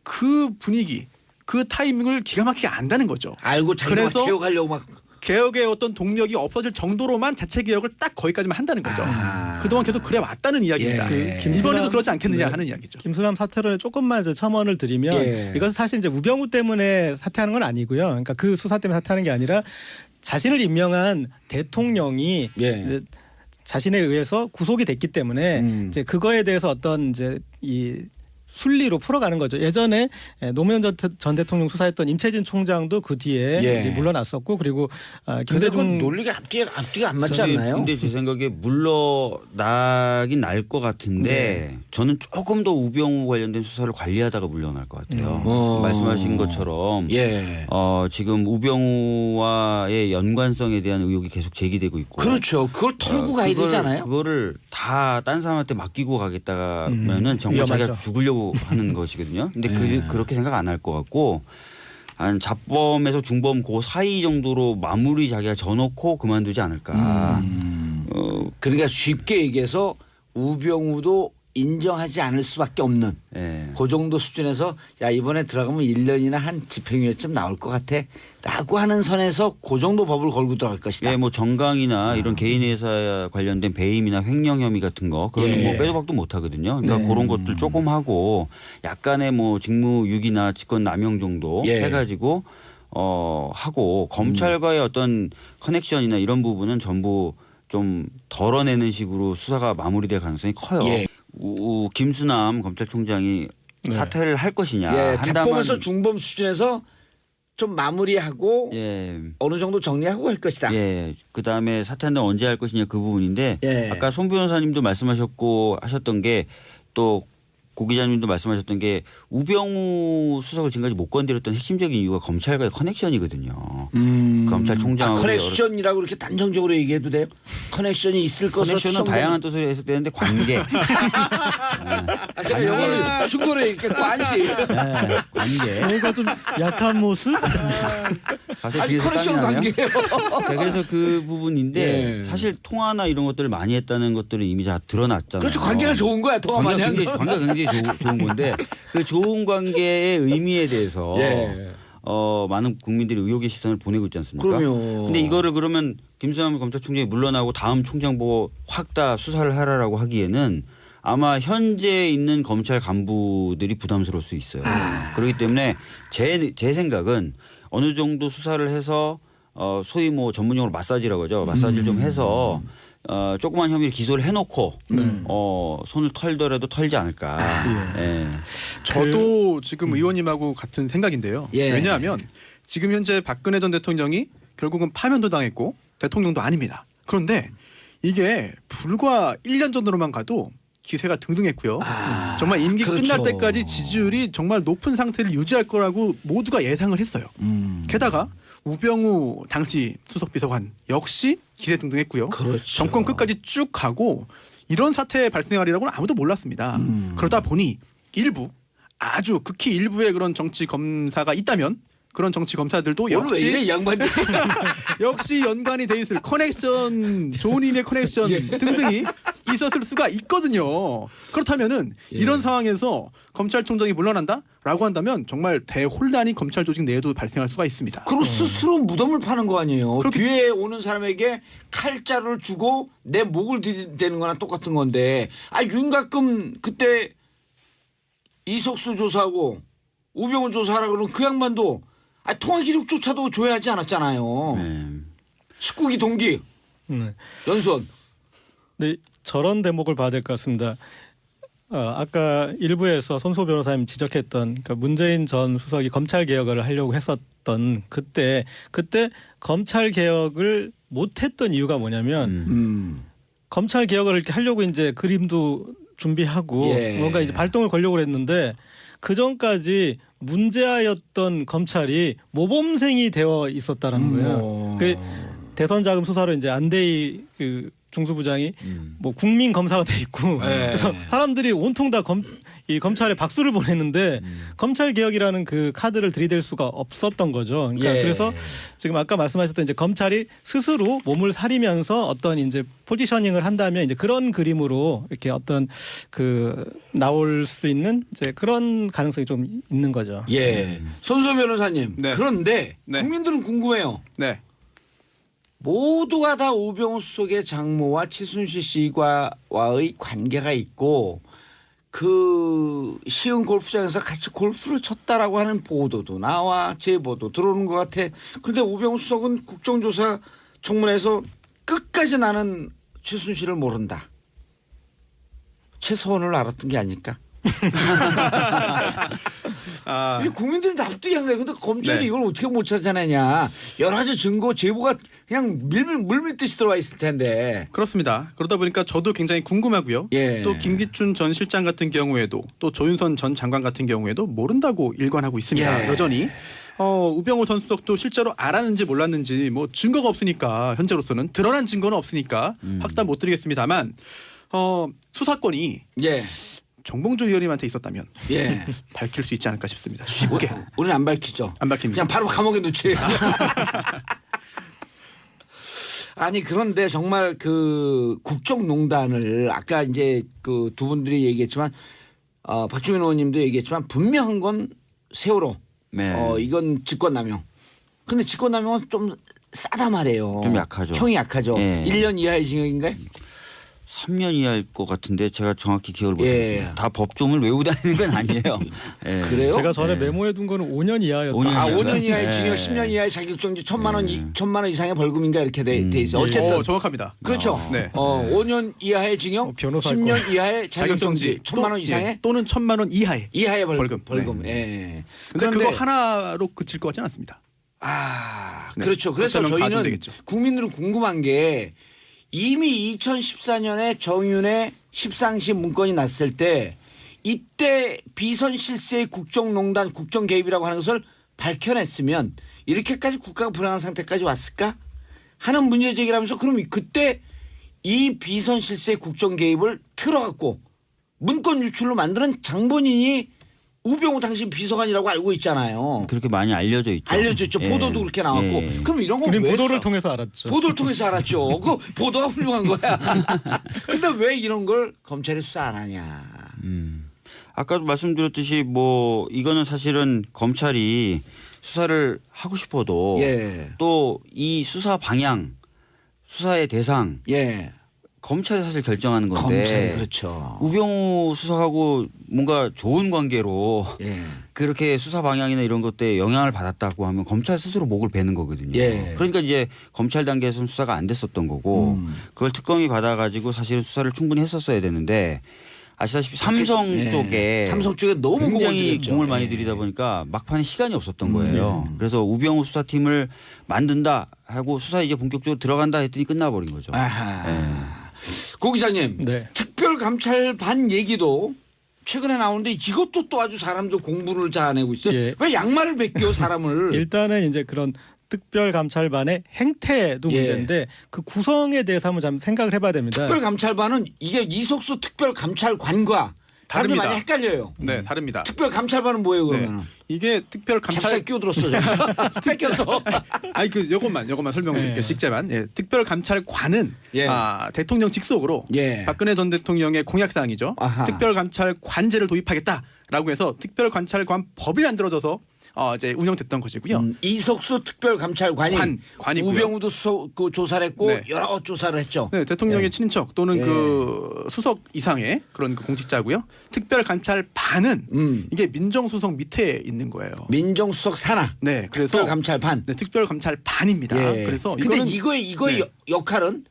[SPEAKER 3] 그 분위기, 그 타이밍을 기가 막히게 안다는 거죠.
[SPEAKER 2] 알고 자기가 막
[SPEAKER 3] 그래서
[SPEAKER 2] 개혁하려고 막
[SPEAKER 3] 개혁의 어떤 동력이 없어질 정도로만 자체 개혁을 딱 거기까지만 한다는 거죠.
[SPEAKER 2] 아.
[SPEAKER 3] 그동안 계속 그래 왔다는 이야기입니다.
[SPEAKER 2] 예.
[SPEAKER 3] 이번에도 그렇지 않겠느냐
[SPEAKER 1] 네.
[SPEAKER 3] 하는 이야기죠.
[SPEAKER 1] 김수남 사퇴론에 조금만 이제 첨언을 드리면
[SPEAKER 2] 예.
[SPEAKER 1] 이것은 사실 이제 우병우 때문에 사퇴하는 건 아니고요. 그러니까 그 수사 때문에 사퇴하는 게 아니라 자신을 임명한 대통령이
[SPEAKER 2] 예.
[SPEAKER 1] 이제 자신에 의해서 구속이 됐기 때문에 이제 그거에 대해서 어떤 이제 이 순리로 풀어가는 거죠. 예전에 노무현 전 대통령 수사했던 임채진 총장도 그 뒤에
[SPEAKER 2] 예.
[SPEAKER 1] 이제 물러났었고 그리고
[SPEAKER 2] 근데
[SPEAKER 1] 김대중
[SPEAKER 2] 그건 논리가 앞뒤가 안 맞지
[SPEAKER 4] 저기
[SPEAKER 2] 않나요?
[SPEAKER 4] 근데 제 생각에 물러나긴 날 것 같은데 저는 조금 더 우병우 관련된 수사를 관리하다가 물러날 것 같아요. 말씀하신 것처럼
[SPEAKER 2] 예.
[SPEAKER 4] 지금 우병우와의 연관성에 대한 의혹이 계속 제기되고 있고.
[SPEAKER 2] 그렇죠. 그걸 털고 가야 되잖아요.
[SPEAKER 4] 그거를 다 딴 사람한테 맡기고 가겠다면은 정말
[SPEAKER 1] 위험하죠.
[SPEAKER 4] 자기가 죽으려고 하는 것이거든요. 근데 그렇게 생각 안 할 것 같고 한 자범에서 중범 그 사이 정도로 마무리 자기가 져놓고 그만두지 않을까.
[SPEAKER 2] 그러니까 쉽게 얘기해서 우병우도 인정하지 않을 수밖에 없는
[SPEAKER 4] 예.
[SPEAKER 2] 그 정도 수준에서 야 이번에 들어가면 1년이나 한 집행유예쯤 나올 것 같아 라고 하는 선에서 그 정도 법을 걸고 들어갈 것이다.
[SPEAKER 4] 예, 뭐 정강이나 이런 개인회사 관련된 배임이나 횡령 혐의 같은 거 그건
[SPEAKER 2] 예.
[SPEAKER 4] 뭐 빼도 박도 못 하거든요. 그러니까
[SPEAKER 2] 네.
[SPEAKER 4] 그런 것들 조금 하고 약간의 뭐 직무유기나 직권 남용 정도
[SPEAKER 2] 예.
[SPEAKER 4] 해가지고 하고 검찰과의 어떤 커넥션이나 이런 부분은 전부 좀 덜어내는 식으로 수사가 마무리될 가능성이 커요.
[SPEAKER 2] 예.
[SPEAKER 4] 김수남 검찰총장이
[SPEAKER 1] 네.
[SPEAKER 4] 사퇴를 할 것이냐
[SPEAKER 2] 예,
[SPEAKER 4] 한다면
[SPEAKER 2] 자범에서 중범 수준에서 좀 마무리하고
[SPEAKER 4] 예.
[SPEAKER 2] 어느 정도 정리하고 할 것이다.
[SPEAKER 4] 예. 그다음에 사퇴한다면 언제 할 것이냐 그 부분인데
[SPEAKER 2] 예.
[SPEAKER 4] 아까 송 변호사님도 말씀하셨고 하셨던 게 또 고 기자님도 말씀하셨던 게 우병우 수석을 지금까지 못 건드렸던 핵심적인 이유가 검찰과의 커넥션이거든요. 검찰총장하고
[SPEAKER 2] 커넥션이라고 이렇게 단정적으로 얘기해도 돼요? 커넥션이 있을 것으로
[SPEAKER 4] 커넥션은
[SPEAKER 2] 추정되는.
[SPEAKER 4] 다양한 뜻으로 해석되는데 관계.
[SPEAKER 2] 제가 영어를 중국어로 이렇게 관시.
[SPEAKER 4] 네, 관계.
[SPEAKER 1] 저희가 좀 약한 모습.
[SPEAKER 4] 갑자기
[SPEAKER 2] 아니
[SPEAKER 4] 뒤에서
[SPEAKER 2] 커넥션
[SPEAKER 4] 땀이 나네요.
[SPEAKER 2] 관계예요.
[SPEAKER 4] 자, 그래서 그 부분인데
[SPEAKER 2] 예.
[SPEAKER 4] 사실 통화나 이런 것들을 많이 했다는 것들은 이미 다 드러났잖아요.
[SPEAKER 2] 그렇죠. 관계가 좋은 거야. 통화 많이 한 거.
[SPEAKER 4] 관계가 굉장히 좋은 건데 그 좋은 관계의 의미에 대해서
[SPEAKER 2] 예.
[SPEAKER 4] 많은 국민들이 의혹의 시선을 보내고 있지 않습니까?
[SPEAKER 2] 그럼요.
[SPEAKER 4] 근데 이거를 그러면 김수남 검찰총장이 물러나고 다음 총장 보고 확 다 수사를 하라라고 하기에는 아마 현재 있는 검찰 간부들이 부담스러울 수 있어요. 그렇기 때문에 제 생각은 어느 정도 수사를 해서 소위 뭐 전문용어로 마사지라고 하죠. 마사지를 좀 해서 조그만 혐의를 기소를 해놓고 손을 털더라도 털지 않을까. 예.
[SPEAKER 3] 저도 지금 의원님하고 같은 생각인데요.
[SPEAKER 2] 예.
[SPEAKER 3] 왜냐하면 지금 현재 박근혜 전 대통령이 결국은 파면도 당했고 대통령도 아닙니다. 그런데 이게 불과 1년 전으로만 가도 기세가 등등했고요. 정말 임기
[SPEAKER 2] 그렇죠.
[SPEAKER 3] 끝날 때까지 지지율이 정말 높은 상태를 유지할 거라고 모두가 예상을 했어요. 게다가 우병우 당시 수석비서관 역시 기세 등등했고요.
[SPEAKER 2] 그렇죠.
[SPEAKER 3] 정권 끝까지 쭉 가고 이런 사태 발생하리라고는 아무도 몰랐습니다. 그러다 보니 일부 아주 극히 일부의 그런 정치 검사가 있다면 그런 정치 검사들도
[SPEAKER 2] 오늘 왜
[SPEAKER 3] 역시
[SPEAKER 2] 이래 양반들.
[SPEAKER 3] 역시 연관이 돼 있을 커넥션, 좋은 의미의 커넥션 등등이 있었을 수가 있거든요. 그렇다면은
[SPEAKER 2] 예.
[SPEAKER 3] 이런 상황에서 검찰총장이 물러난다라고 한다면 정말 대혼란이 검찰 조직 내에도 발생할 수가 있습니다.
[SPEAKER 2] 그리고 스스로 무덤을 파는 거 아니에요. 뒤에 오는 사람에게 칼자루를 주고 내 목을 들이대는 거나 똑같은 건데 윤곽금 그때 이석수 조사하고 우병우 조사하라 그러면 그 양반도 통화 기록조차도 줘야 하지 않았잖아요.
[SPEAKER 4] 네.
[SPEAKER 2] 19기 동기 연수원.
[SPEAKER 1] 네, 저런 대목을 봐야 될 것 같습니다. 아까 일부에서 손소 변호사님 지적했던 그러니까 문재인 전 수석이 검찰 개혁을 하려고 했었던 그때 검찰 개혁을 못했던 이유가 뭐냐면 검찰 개혁을 이렇게 하려고 이제 그림도 준비하고
[SPEAKER 2] 예.
[SPEAKER 1] 뭔가 이제 발동을 걸려고 했는데 그 전까지 문제아였던 검찰이 모범생이 되어 있었다는 거예요. 그 대선 자금 수사로 이제 안대희 그 중수부장이 뭐 국민 검사가 돼 있고 그래서 사람들이 온통 다 이 검찰에 박수를 보냈는데 검찰 개혁이라는 그 카드를 들이댈 수가 없었던 거죠. 그러니까 그래서 지금 아까 말씀하셨던 이제 검찰이 스스로 몸을 사리면서 어떤 이제 포지셔닝을 한다면 이제 그런 그림으로 이렇게 어떤 그 나올 수 있는 이제 그런 가능성이 좀 있는 거죠.
[SPEAKER 2] 예. 손소 변호사님.
[SPEAKER 3] 네.
[SPEAKER 2] 그런데
[SPEAKER 3] 네.
[SPEAKER 2] 국민들은 궁금해요.
[SPEAKER 3] 네.
[SPEAKER 2] 모두가 다 우병우 수석의 장모와 최순실 씨와의 관계가 있고 그 시흥 골프장에서 같이 골프를 쳤다라고 하는 보도도 나와 제보도 들어오는 것 같아. 그런데 우병우 수석은 국정조사 청문회에서 끝까지 나는 최순실을 모른다. 최서원을 알았던 게 아닐까? 이 국민들이 납득이 안 가요. 근데 검찰이
[SPEAKER 3] 네.
[SPEAKER 2] 이걸 어떻게 못 찾아내냐. 여러 가지 증거 제보가 그냥 물밀듯이 들어와 있을 텐데.
[SPEAKER 3] 그렇습니다. 그러다 보니까 저도 굉장히 궁금하고요.
[SPEAKER 2] 예.
[SPEAKER 3] 또 김기춘 전 실장 같은 경우에도 또 조윤선 전 장관 같은 경우에도 모른다고 일관하고 있습니다.
[SPEAKER 2] 예.
[SPEAKER 3] 여전히 우병우 전 수석도 실제로 알았는지 몰랐는지 뭐 증거가 없으니까 현재로서는 드러난 증거는 없으니까 확답 못 드리겠습니다만 수사권이
[SPEAKER 2] 예.
[SPEAKER 3] 정봉주 의원님한테 있었다면
[SPEAKER 2] 예.
[SPEAKER 3] 밝힐 수 있지 않을까 싶습니다. 쉽게
[SPEAKER 2] 우리는 안 밝히죠.
[SPEAKER 3] 안 밝힙니다.
[SPEAKER 2] 그냥 바로 감옥에 넣지. 아니 그런데 정말 그 국정농단을 아까 이제 그 두 분들이 얘기했지만 박주민 의원님도 얘기했지만 분명한 건 세월호.
[SPEAKER 4] 네.
[SPEAKER 2] 이건 직권남용. 근데 직권남용은 좀 싸다 말이에요.
[SPEAKER 4] 좀 약하죠.
[SPEAKER 2] 형이 약하죠.
[SPEAKER 4] 예.
[SPEAKER 2] 1년 이하의 징역인가요?
[SPEAKER 4] 3년 이하일 것 같은데 제가 정확히 기억을
[SPEAKER 2] 예.
[SPEAKER 4] 못하겠습니다. 다 법조문을 외우고 다니는 건 아니에요. 예.
[SPEAKER 2] 그래요?
[SPEAKER 1] 제가 전에
[SPEAKER 4] 네.
[SPEAKER 1] 메모해 둔 거는 5년 이하였다.
[SPEAKER 4] 5년 이하.
[SPEAKER 2] 5년 이하의
[SPEAKER 4] 예.
[SPEAKER 2] 징역, 10년 이하의 자격정지, 1,000만 원 이상의 벌금인가 이렇게 돼 있어. 어쨌든
[SPEAKER 3] 정확합니다.
[SPEAKER 2] 그렇죠.
[SPEAKER 3] 네.
[SPEAKER 2] 5년 이하의 징역,
[SPEAKER 1] 변호사
[SPEAKER 2] 10년 이하의 자격정지, 1,000만 원 이상의
[SPEAKER 3] 또는 1,000만 원 이하의
[SPEAKER 2] 이하의
[SPEAKER 3] 벌금.
[SPEAKER 2] 벌금.
[SPEAKER 3] 네.
[SPEAKER 2] 예.
[SPEAKER 3] 근데 그거 하나로 그칠 것 같지는 않습니다.
[SPEAKER 2] 네. 그렇죠. 그래서
[SPEAKER 3] 그렇다면
[SPEAKER 2] 저희는
[SPEAKER 3] 되겠죠.
[SPEAKER 2] 국민들은 궁금한 게 이미 2014년에 정윤의 십상시 문건이 났을 때 이때 비선 실세의 국정농단, 국정 개입이라고 하는 것을 밝혀냈으면 이렇게까지 국가가 불안한 상태까지 왔을까 하는 문제 제기를 하면서 그럼 그때 이 비선 실세의 국정 개입을 틀어갖고 문건 유출로 만드는 장본인이 우병우 당시 비서관이라고 알고 있잖아요.
[SPEAKER 4] 그렇게 많이 알려져 있죠.
[SPEAKER 2] 알려졌죠.
[SPEAKER 4] 예.
[SPEAKER 2] 보도도 그렇게 나왔고.
[SPEAKER 4] 예.
[SPEAKER 2] 그럼 이런 거
[SPEAKER 1] 우린
[SPEAKER 2] 왜
[SPEAKER 1] 보도를
[SPEAKER 2] 써?
[SPEAKER 1] 통해서 알았죠.
[SPEAKER 2] 보도를 통해서 알았죠. 그 보도가 훌륭한 거야. 근데 왜 이런 걸 검찰이 수사 안 하냐.
[SPEAKER 4] 아까도 말씀드렸듯이 뭐 이거는 사실은 검찰이 수사를 하고 싶어도
[SPEAKER 2] 예.
[SPEAKER 4] 또 이 수사 방향, 수사의 대상
[SPEAKER 2] 예.
[SPEAKER 4] 검찰이 사실 결정하는 건데
[SPEAKER 2] 검찰이 그렇죠.
[SPEAKER 4] 우병우 수석하고 뭔가 좋은 관계로
[SPEAKER 2] 예.
[SPEAKER 4] 그렇게 수사 방향이나 이런 것들에 영향을 받았다고 하면 검찰 스스로 목을 베는 거거든요.
[SPEAKER 2] 예.
[SPEAKER 4] 그러니까 이제 검찰 단계에서는 수사가 안 됐었던 거고 그걸 특검이 받아가지고 사실은 수사를 충분히 했었어야 되는데 아시다시피 삼성
[SPEAKER 2] 예.
[SPEAKER 4] 쪽에
[SPEAKER 2] 삼성 쪽에 너무 공을
[SPEAKER 4] 굉장히
[SPEAKER 2] 들였죠.
[SPEAKER 4] 공을 많이
[SPEAKER 2] 예.
[SPEAKER 4] 들이다 보니까 막판에 시간이 없었던 거예요. 그래서 우병우 수사팀을 만든다 하고 수사 이제 본격적으로 들어간다 했더니 끝나버린 거죠.
[SPEAKER 2] 아하. 고 기자님,
[SPEAKER 1] 네.
[SPEAKER 2] 특별감찰반 얘기도 최근에 나오는데 이것도 또 아주 사람들 공부를 잘해내고 있어요.
[SPEAKER 1] 예.
[SPEAKER 2] 왜 양말을 벗겨 사람을?
[SPEAKER 1] 일단은 이제 그런 특별감찰반의 행태도
[SPEAKER 2] 예.
[SPEAKER 1] 문제인데 그 구성에 대해서 한번 좀 생각을 해봐야 됩니다.
[SPEAKER 2] 특별감찰반은 이게 이석수 특별감찰관과 사람들이
[SPEAKER 3] 다릅니다.
[SPEAKER 2] 많이 헷갈려요.
[SPEAKER 3] 네, 다릅니다.
[SPEAKER 2] 특별감찰반은 뭐예요 그러면?
[SPEAKER 3] 이게 특별 감찰
[SPEAKER 2] 찹쌀 끼어들었어. 뺏겼어.
[SPEAKER 3] 아니 그 요것만 설명을 드릴게요.
[SPEAKER 1] 예.
[SPEAKER 3] 직제만. 예. 특별 감찰관은
[SPEAKER 2] 예.
[SPEAKER 3] 대통령 직속으로
[SPEAKER 2] 예.
[SPEAKER 3] 박근혜 전 대통령의 공약 사항이죠.
[SPEAKER 2] 아하.
[SPEAKER 3] 특별 감찰관제를 도입하겠다라고 해서 특별 감찰관 법이 만들어져서 이제 운영됐던 것이고요.
[SPEAKER 2] 이석수 특별감찰관이
[SPEAKER 3] 관이고요.
[SPEAKER 2] 우병우도 그 조사를 했고
[SPEAKER 3] 네.
[SPEAKER 2] 여러 조사를 했죠.
[SPEAKER 3] 네, 대통령의
[SPEAKER 2] 예.
[SPEAKER 3] 친인척 또는
[SPEAKER 2] 예.
[SPEAKER 3] 그 수석 이상의 그런 그 공직자고요. 특별 감찰반은 이게 민정수석 밑에 있는 거예요.
[SPEAKER 2] 민정수석 산하
[SPEAKER 3] 네, 그래서
[SPEAKER 2] 특별감찰반.
[SPEAKER 3] 네, 특별감찰반입니다.
[SPEAKER 2] 예.
[SPEAKER 3] 그래서
[SPEAKER 2] 근데
[SPEAKER 3] 이거는
[SPEAKER 2] 이거의
[SPEAKER 3] 네.
[SPEAKER 2] 역할은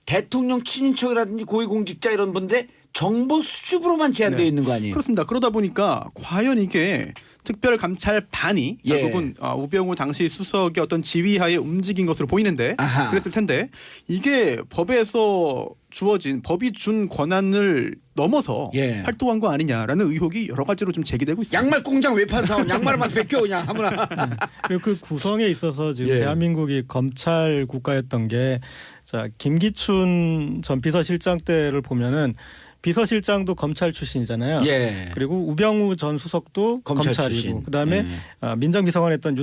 [SPEAKER 2] 대통령 친인척이라든지 고위공직자 이런 분들의 정보 수집으로만 제한되어
[SPEAKER 3] 네.
[SPEAKER 2] 있는 거 아니에요?
[SPEAKER 3] 그렇습니다. 그러다 보니까 과연 이게 특별감찰반이
[SPEAKER 2] 예.
[SPEAKER 3] 결국은 우병우 당시 수석의 어떤 지휘하에 움직인 것으로 보이는데
[SPEAKER 2] 아하.
[SPEAKER 3] 그랬을 텐데 이게 법에서 주어진 법이 준 권한을 넘어서
[SPEAKER 2] 예.
[SPEAKER 3] 활동한 거 아니냐라는 의혹이 여러 가지로 좀 제기되고 있습니다.
[SPEAKER 2] 양말 공장 외판 사원 양말만 뺏겨 그냥 아무나.
[SPEAKER 1] 그리고 그 구성에 있어서 지금
[SPEAKER 2] 예.
[SPEAKER 1] 대한민국이 검찰 국가였던 게 자 김기춘 전 비서실장 때를 보면은 비서실장도 검찰 출신이잖아요.
[SPEAKER 2] 예.
[SPEAKER 1] 그리고 우병우 전 수석도
[SPEAKER 2] 검찰
[SPEAKER 1] 검찰이고
[SPEAKER 2] 출신.
[SPEAKER 1] 그다음에
[SPEAKER 2] 예.
[SPEAKER 1] 민정비서관 했던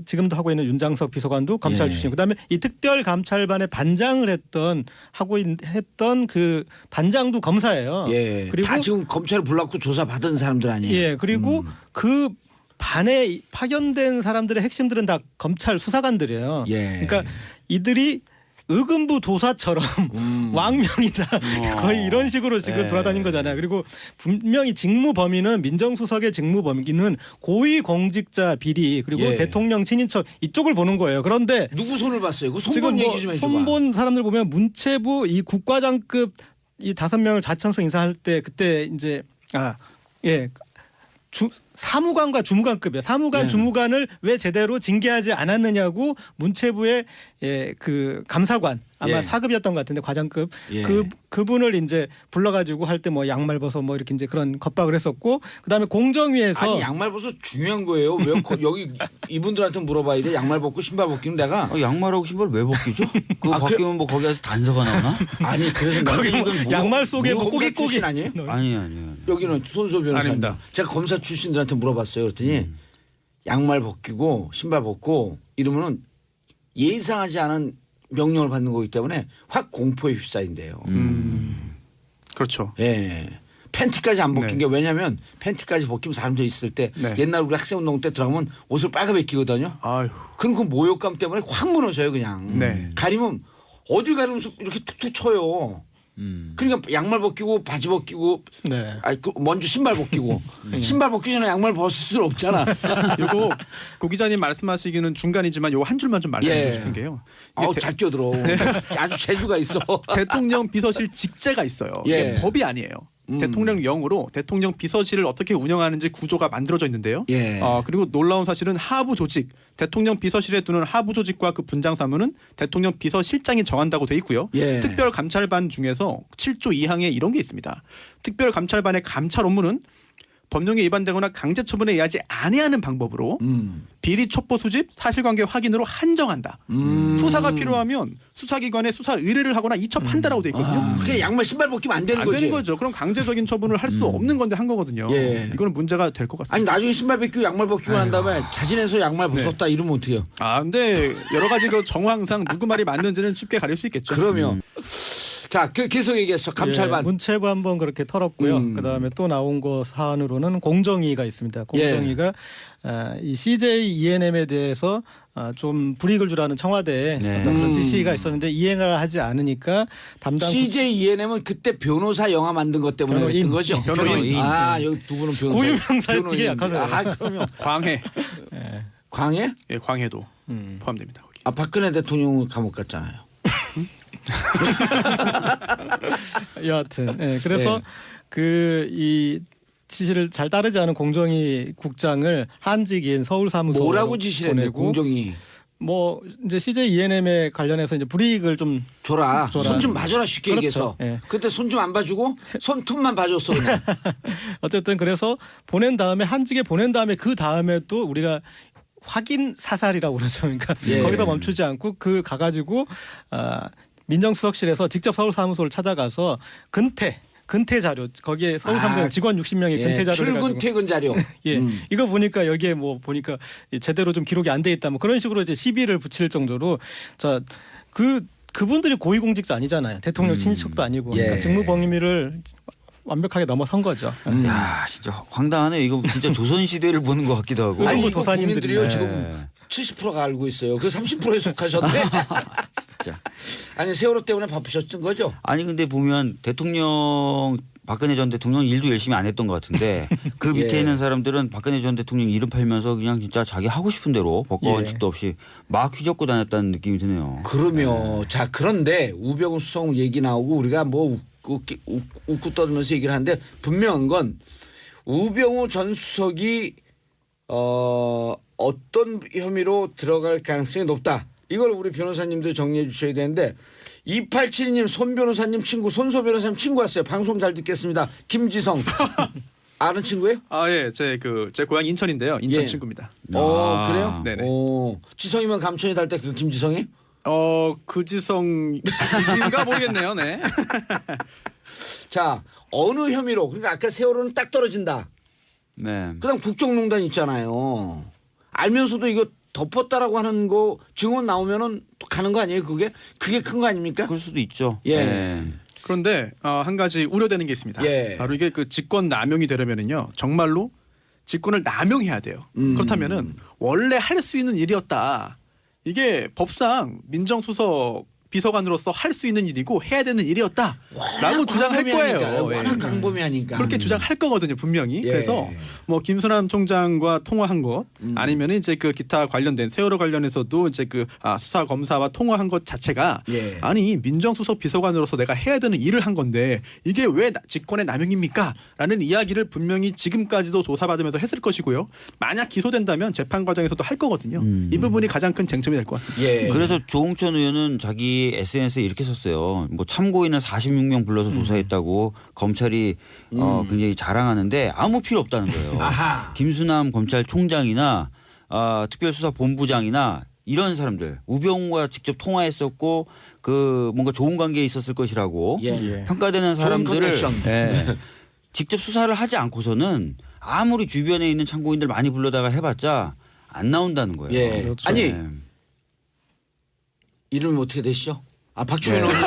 [SPEAKER 1] 지금도 하고 있는 윤장석 비서관도 검찰
[SPEAKER 2] 예.
[SPEAKER 1] 출신. 그다음에 이 특별감찰반의 반장을 했던 그 반장도 검사예요.
[SPEAKER 2] 예.
[SPEAKER 1] 그리고
[SPEAKER 2] 다 지금 검찰을 불렀고 조사 받은 사람들 아니에요?
[SPEAKER 1] 예. 그리고 그 반에 파견된 사람들의 핵심들은 다 검찰 수사관들이에요.
[SPEAKER 2] 예.
[SPEAKER 1] 그러니까 이들이 의금부 도사처럼 왕명이다. 거의 이런 식으로 지금
[SPEAKER 4] 예.
[SPEAKER 1] 돌아다닌 거잖아요. 그리고 분명히 직무 범위는 민정수석의 직무 범위는 고위 공직자 비리 그리고
[SPEAKER 2] 예.
[SPEAKER 1] 대통령 친인척 이쪽을 보는 거예요. 그런데
[SPEAKER 2] 누구 손을 봤어요? 그
[SPEAKER 1] 지금
[SPEAKER 2] 손본
[SPEAKER 1] 뭐
[SPEAKER 2] 얘기 좀 해줘봐.
[SPEAKER 1] 손본 사람들 보면 문체부 이 국과장급 이 5명을 자천수 인사할 때 그때 이제 사무관과 주무관급이에요. 사무관,
[SPEAKER 2] 예.
[SPEAKER 1] 주무관을 왜 제대로 징계하지 않았느냐고 문체부의 그 감사관 아마
[SPEAKER 2] 예.
[SPEAKER 1] 4급이었던 것 같은데 과장급
[SPEAKER 2] 예.
[SPEAKER 1] 그분을 이제 불러가지고 할 때 뭐 양말 벗어 뭐 이렇게 이제 그런 겁박을 했었고 그다음에 공정위에서
[SPEAKER 2] 아니 양말 벗어 중요한 거예요. 왜 여기 이분들한테 물어봐야 돼? 양말 벗고 신발 벗기는 내가
[SPEAKER 4] 양말하고 신발 왜 벗기죠? 그거 벗기면 뭐 거기에서 단서가 나오나?
[SPEAKER 2] 아니 그래서
[SPEAKER 1] 거기 뭐
[SPEAKER 2] 이건
[SPEAKER 1] 양말 속에 뭐
[SPEAKER 2] 검사
[SPEAKER 1] 꼬깃꼬깃
[SPEAKER 2] 출신 아니에요?
[SPEAKER 4] 아니에요.
[SPEAKER 2] 여기는 손소 변호사님.
[SPEAKER 3] 아닙니다.
[SPEAKER 2] 제가 검사 출신들한테 물어봤어요. 그랬더니 양말 벗기고 신발 벗고 이러면은 예상하지 않은 명령을 받는 거기 때문에 확 공포에 휩싸인대요.
[SPEAKER 3] 그렇죠.
[SPEAKER 2] 예. 팬티까지 안 벗긴
[SPEAKER 3] 네.
[SPEAKER 2] 게 왜냐면 팬티까지 벗기면 사람들 있을 때
[SPEAKER 3] 네.
[SPEAKER 2] 옛날 우리 학생운동 때 들어가면 옷을 빨갛게 벗기거든요.
[SPEAKER 3] 아유.
[SPEAKER 2] 그럼 그 모욕감 때문에 확 무너져요 그냥.
[SPEAKER 3] 네.
[SPEAKER 2] 가리면 어딜 가리면서 이렇게 툭툭 쳐요. 그러니까 양말 벗기고 바지 벗기고
[SPEAKER 1] 네.
[SPEAKER 2] 먼저 신발 벗기고 신발 벗기 전에 양말 벗을 수는 없잖아.
[SPEAKER 3] 요거 고 기자님 말씀하시기는 중간이지만 요거 한 줄만 좀 말씀드리고
[SPEAKER 2] 예.
[SPEAKER 3] 싶은 게요. 이게
[SPEAKER 2] 아우 잘 끼어들어. 아주 재주가 있어.
[SPEAKER 3] 대통령 비서실 직제가 있어요.
[SPEAKER 2] 예.
[SPEAKER 3] 이게 법이 아니에요. 대통령령으로 대통령 비서실을 어떻게 운영하는지 구조가 만들어져 있는데요.
[SPEAKER 2] 예.
[SPEAKER 3] 그리고 놀라운 사실은 하부 조직, 대통령 비서실에 두는 하부 조직과 그 분장 사무는 대통령 비서실장이 정한다고 돼 있고요.
[SPEAKER 2] 예.
[SPEAKER 3] 특별 감찰반 중에서 7조 2항에 이런 게 있습니다. 특별 감찰반의 감찰 업무는 법령에 위반되거나 강제 처분에 의하지 아니하는 방법으로 비리 첩보 수집, 사실관계 확인으로 한정한다. 수사가 필요하면 수사기관에 수사 의뢰를 하거나 이첩한다라고 돼 있거든요.
[SPEAKER 2] 그게 양말 신발 벗기면 안 되는
[SPEAKER 3] 안
[SPEAKER 2] 거지.
[SPEAKER 3] 되는 거죠. 그럼 강제적인 처분을 할 수 없는 건데 한 거거든요.
[SPEAKER 2] 예.
[SPEAKER 3] 이거는 문제가 될 것 같습니다.
[SPEAKER 2] 아니 나중에 신발 벗기고 양말 벗기고 난 다음에 자진해서 양말 벗었다 이러면 어떡해요?
[SPEAKER 3] 근데 여러 가지 그 정황상 누구 말이 맞는지는 쉽게 가릴 수 있겠죠.
[SPEAKER 2] 그러면 자 계속 얘기했어. 감찰반.
[SPEAKER 1] 예, 문체부 한번 그렇게 털었고요. 그다음에 또 나온 거 사안으로는 공정위가 있습니다. 공정위가 이 CJ ENM에 대해서 좀 불이익을 주라는 청와대에
[SPEAKER 4] 네.
[SPEAKER 1] 어떤 그런 지시가 있었는데 이행을 하지 않으니까 담당
[SPEAKER 2] CJ ENM은 그때 변호사 영화 만든 것 때문에
[SPEAKER 1] 변호인.
[SPEAKER 2] 했던 거죠.
[SPEAKER 3] 변호인.
[SPEAKER 2] 여기 두 분은 변호사.
[SPEAKER 1] 고유명사에 되게 약하네요.
[SPEAKER 2] 그러면
[SPEAKER 3] 광해,
[SPEAKER 2] 광해?
[SPEAKER 3] 예, 광해도 포함됩니다. 거기.
[SPEAKER 2] 박근혜 대통령 감옥 갔잖아요.
[SPEAKER 1] 여하튼 그래서
[SPEAKER 2] 네.
[SPEAKER 1] 그 이 지시를 잘 따르지 않은 공정위 국장을 한직인 서울 사무소로
[SPEAKER 2] 뭐라고 지시를 했네
[SPEAKER 1] 보내고
[SPEAKER 2] 공정이.
[SPEAKER 1] 뭐 이제 CJ ENM에 관련해서 이제 불이익을 좀
[SPEAKER 2] 줘라.
[SPEAKER 1] 줘라.
[SPEAKER 2] 손 좀 봐줘라 쉽게
[SPEAKER 1] 그렇죠.
[SPEAKER 2] 얘기해서.
[SPEAKER 1] 예.
[SPEAKER 2] 그때 손 좀 안 봐주고 손톱만 봐줬어 그냥.
[SPEAKER 1] 어쨌든 그래서 보낸 다음에 한직에 보낸 다음에 그 다음에 또 우리가 확인 사살이라고 그러죠. 그러니까
[SPEAKER 2] 예.
[SPEAKER 1] 거기서 멈추지 않고 그 가가지고 민정수석실에서 직접 서울 사무소를 찾아가서 근태 근태 자료 거기에 서울삼성 직원 60명의
[SPEAKER 2] 예,
[SPEAKER 1] 근태 자료를
[SPEAKER 2] 출근
[SPEAKER 1] 가지고
[SPEAKER 2] 퇴근 자료.
[SPEAKER 1] 예, 이거 보니까 여기에 뭐 보니까 제대로 좀 기록이 안 돼 있다 뭐 그런 식으로 이제 시비를 붙일 정도로 그분들이 고위공직자 아니잖아요. 대통령 친척도 아니고 그러니까
[SPEAKER 2] 예.
[SPEAKER 1] 직무범위를 완벽하게 넘어선 거죠.
[SPEAKER 4] 야 진짜 황당하네요. 이거 진짜 조선 시대를 보는 것 같기도 하고.
[SPEAKER 2] 아니
[SPEAKER 1] 뭐
[SPEAKER 2] 이거
[SPEAKER 1] 도사님들이.
[SPEAKER 2] 국민들이요
[SPEAKER 4] 네.
[SPEAKER 2] 지금 70%가 알고 있어요. 그 30%에 속하셨네.
[SPEAKER 4] 진짜.
[SPEAKER 2] 아니 세월호 때문에 바쁘셨던 거죠?
[SPEAKER 4] 아니 근데 보면 대통령 박근혜 전 대통령 일도 열심히 안 했던 것 같은데 그 밑에
[SPEAKER 2] 예.
[SPEAKER 4] 있는 사람들은 박근혜 전 대통령 이름 팔면서 그냥 진짜 자기 하고 싶은 대로 법과
[SPEAKER 1] 예.
[SPEAKER 4] 원칙도 없이 막 휘젓고 다녔다는 느낌이 드네요.
[SPEAKER 2] 그러면 자 그런데 우병우 수석 얘기 나오고 우리가 뭐 웃고 떠들면서 얘기를 하는데 분명한 건 우병우 전 수석이 어떤 혐의로 들어갈 가능성이 높다. 이걸 우리 변호사님들 정리해 주셔야 되는데 2872님 손 변호사님 친구 손소 변호사님 친구 왔어요. 방송 잘 듣겠습니다. 김지성 아는 친구예요?
[SPEAKER 3] 예, 제 고향 인천인데요. 인천
[SPEAKER 2] 예.
[SPEAKER 3] 친구입니다.
[SPEAKER 2] 그래요?
[SPEAKER 3] 네네.
[SPEAKER 2] 지성이면 감천이 달 때 그 김지성이?
[SPEAKER 3] 그지성인가 모르겠네요. 네.
[SPEAKER 2] 자 어느 혐의로 그러니까 아까 세월호는 딱 떨어진다.
[SPEAKER 4] 네.
[SPEAKER 2] 그다음 국정농단 있잖아요. 알면서도 이거 덮었다라고 하는 거 증언 나오면은 또 가는 거 아니에요? 그게 큰 거 아닙니까?
[SPEAKER 4] 그럴 수도 있죠.
[SPEAKER 2] 예.
[SPEAKER 4] 네.
[SPEAKER 3] 그런데 한 가지 우려되는 게 있습니다.
[SPEAKER 2] 예.
[SPEAKER 3] 바로 이게 그 직권 남용이 되려면은요, 정말로 직권을 남용해야 돼요. 그렇다면은 원래 할 수 있는 일이었다. 이게 법상 민정수석 비서관으로서 할 수 있는 일이고 해야 되는 일이었다라고 주장할 거예요.
[SPEAKER 2] 워낙
[SPEAKER 3] 예.
[SPEAKER 2] 강범위하니까.
[SPEAKER 3] 그렇게 주장할 거거든요, 분명히.
[SPEAKER 2] 예.
[SPEAKER 3] 그래서 뭐 김수남 총장과 통화한 것 아니면은 이제 그 기타 관련된 세월호 관련해서도 이제 수사 검사와 통화한 것 자체가
[SPEAKER 2] 예.
[SPEAKER 3] 아니 민정수석 비서관으로서 내가 해야 되는 일을 한 건데 이게 왜 직권의 남용입니까?라는 이야기를 분명히 지금까지도 조사받으면서 했을 것이고요. 만약 기소된다면 재판 과정에서도 할 거거든요. 이 부분이 가장 큰 쟁점이 될 것 같습니다.
[SPEAKER 2] 예.
[SPEAKER 4] 그래서 조홍천 의원은 자기 SNS에 이렇게 썼어요. 뭐 참고인을 46명 불러서 조사했다고 검찰이 굉장히 자랑하는데 아무 필요 없다는 거예요.
[SPEAKER 2] 아하.
[SPEAKER 4] 김수남 검찰총장이나 특별수사본부장이나 이런 사람들 우병우와 직접 통화했었고 그 뭔가 좋은 관계에 있었을 것이라고
[SPEAKER 2] 예.
[SPEAKER 4] 평가되는
[SPEAKER 2] 좋은
[SPEAKER 4] 사람들을
[SPEAKER 2] 커넥션.
[SPEAKER 4] 예, 직접 수사를 하지 않고서는 아무리 주변에 있는 참고인들 많이 불러다가 해봤자 안 나온다는 거예요.
[SPEAKER 2] 예.
[SPEAKER 1] 그렇죠.
[SPEAKER 2] 아니
[SPEAKER 4] 예.
[SPEAKER 2] 이름이 어떻게 되시죠? 박주민
[SPEAKER 4] 네.
[SPEAKER 2] 의원.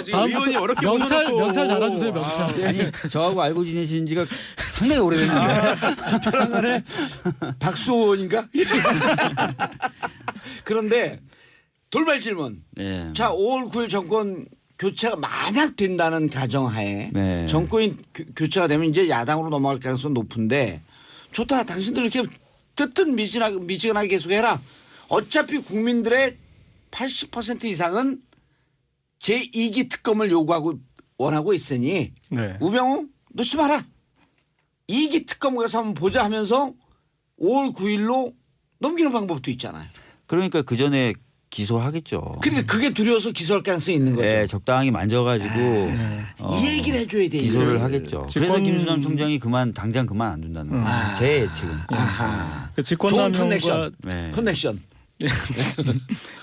[SPEAKER 3] 지금 의원이 어렵게
[SPEAKER 1] 명찰
[SPEAKER 3] 묻어놓고.
[SPEAKER 1] 명찰 달아주세요 명찰.
[SPEAKER 4] 아니 저하고 알고 지내신 지가 상당히 오래됐는데
[SPEAKER 2] 편안하네. 박수호인가? 그런데 돌발 질문.
[SPEAKER 4] 네.
[SPEAKER 2] 자 5월 9일 정권 교체가 만약 된다는 가정하에
[SPEAKER 4] 네.
[SPEAKER 2] 정권이 교체가 되면 이제 야당으로 넘어갈 가능성은 높은데 좋다. 당신들 이렇게 뜨뜻 미지근하게 계속해라. 어차피 국민들의 80% 이상은 제2기 특검을 요구하고 원하고 있으니
[SPEAKER 1] 네.
[SPEAKER 2] 우병우 놓지 마라. 2기 특검 가서 한번 보자 하면서 5월 9일로 넘기는 방법도 있잖아요.
[SPEAKER 4] 그러니까 그 전에 기소하겠죠.
[SPEAKER 2] 그러니까 그게 두려워서 기소할 가능성이 있는 거죠.
[SPEAKER 4] 네, 적당히 만져가지고
[SPEAKER 2] 이 얘기를 해줘야 돼.
[SPEAKER 4] 기소를
[SPEAKER 2] 이거를.
[SPEAKER 4] 하겠죠.
[SPEAKER 1] 직권-
[SPEAKER 4] 그래서 김수남 총장이 당장 그만 안 둔다는 거예요. 제 예측은.
[SPEAKER 2] 아하.
[SPEAKER 1] 그
[SPEAKER 2] 좋은
[SPEAKER 1] 직권남용과
[SPEAKER 2] 커넥션.
[SPEAKER 4] 네.
[SPEAKER 2] 커넥션.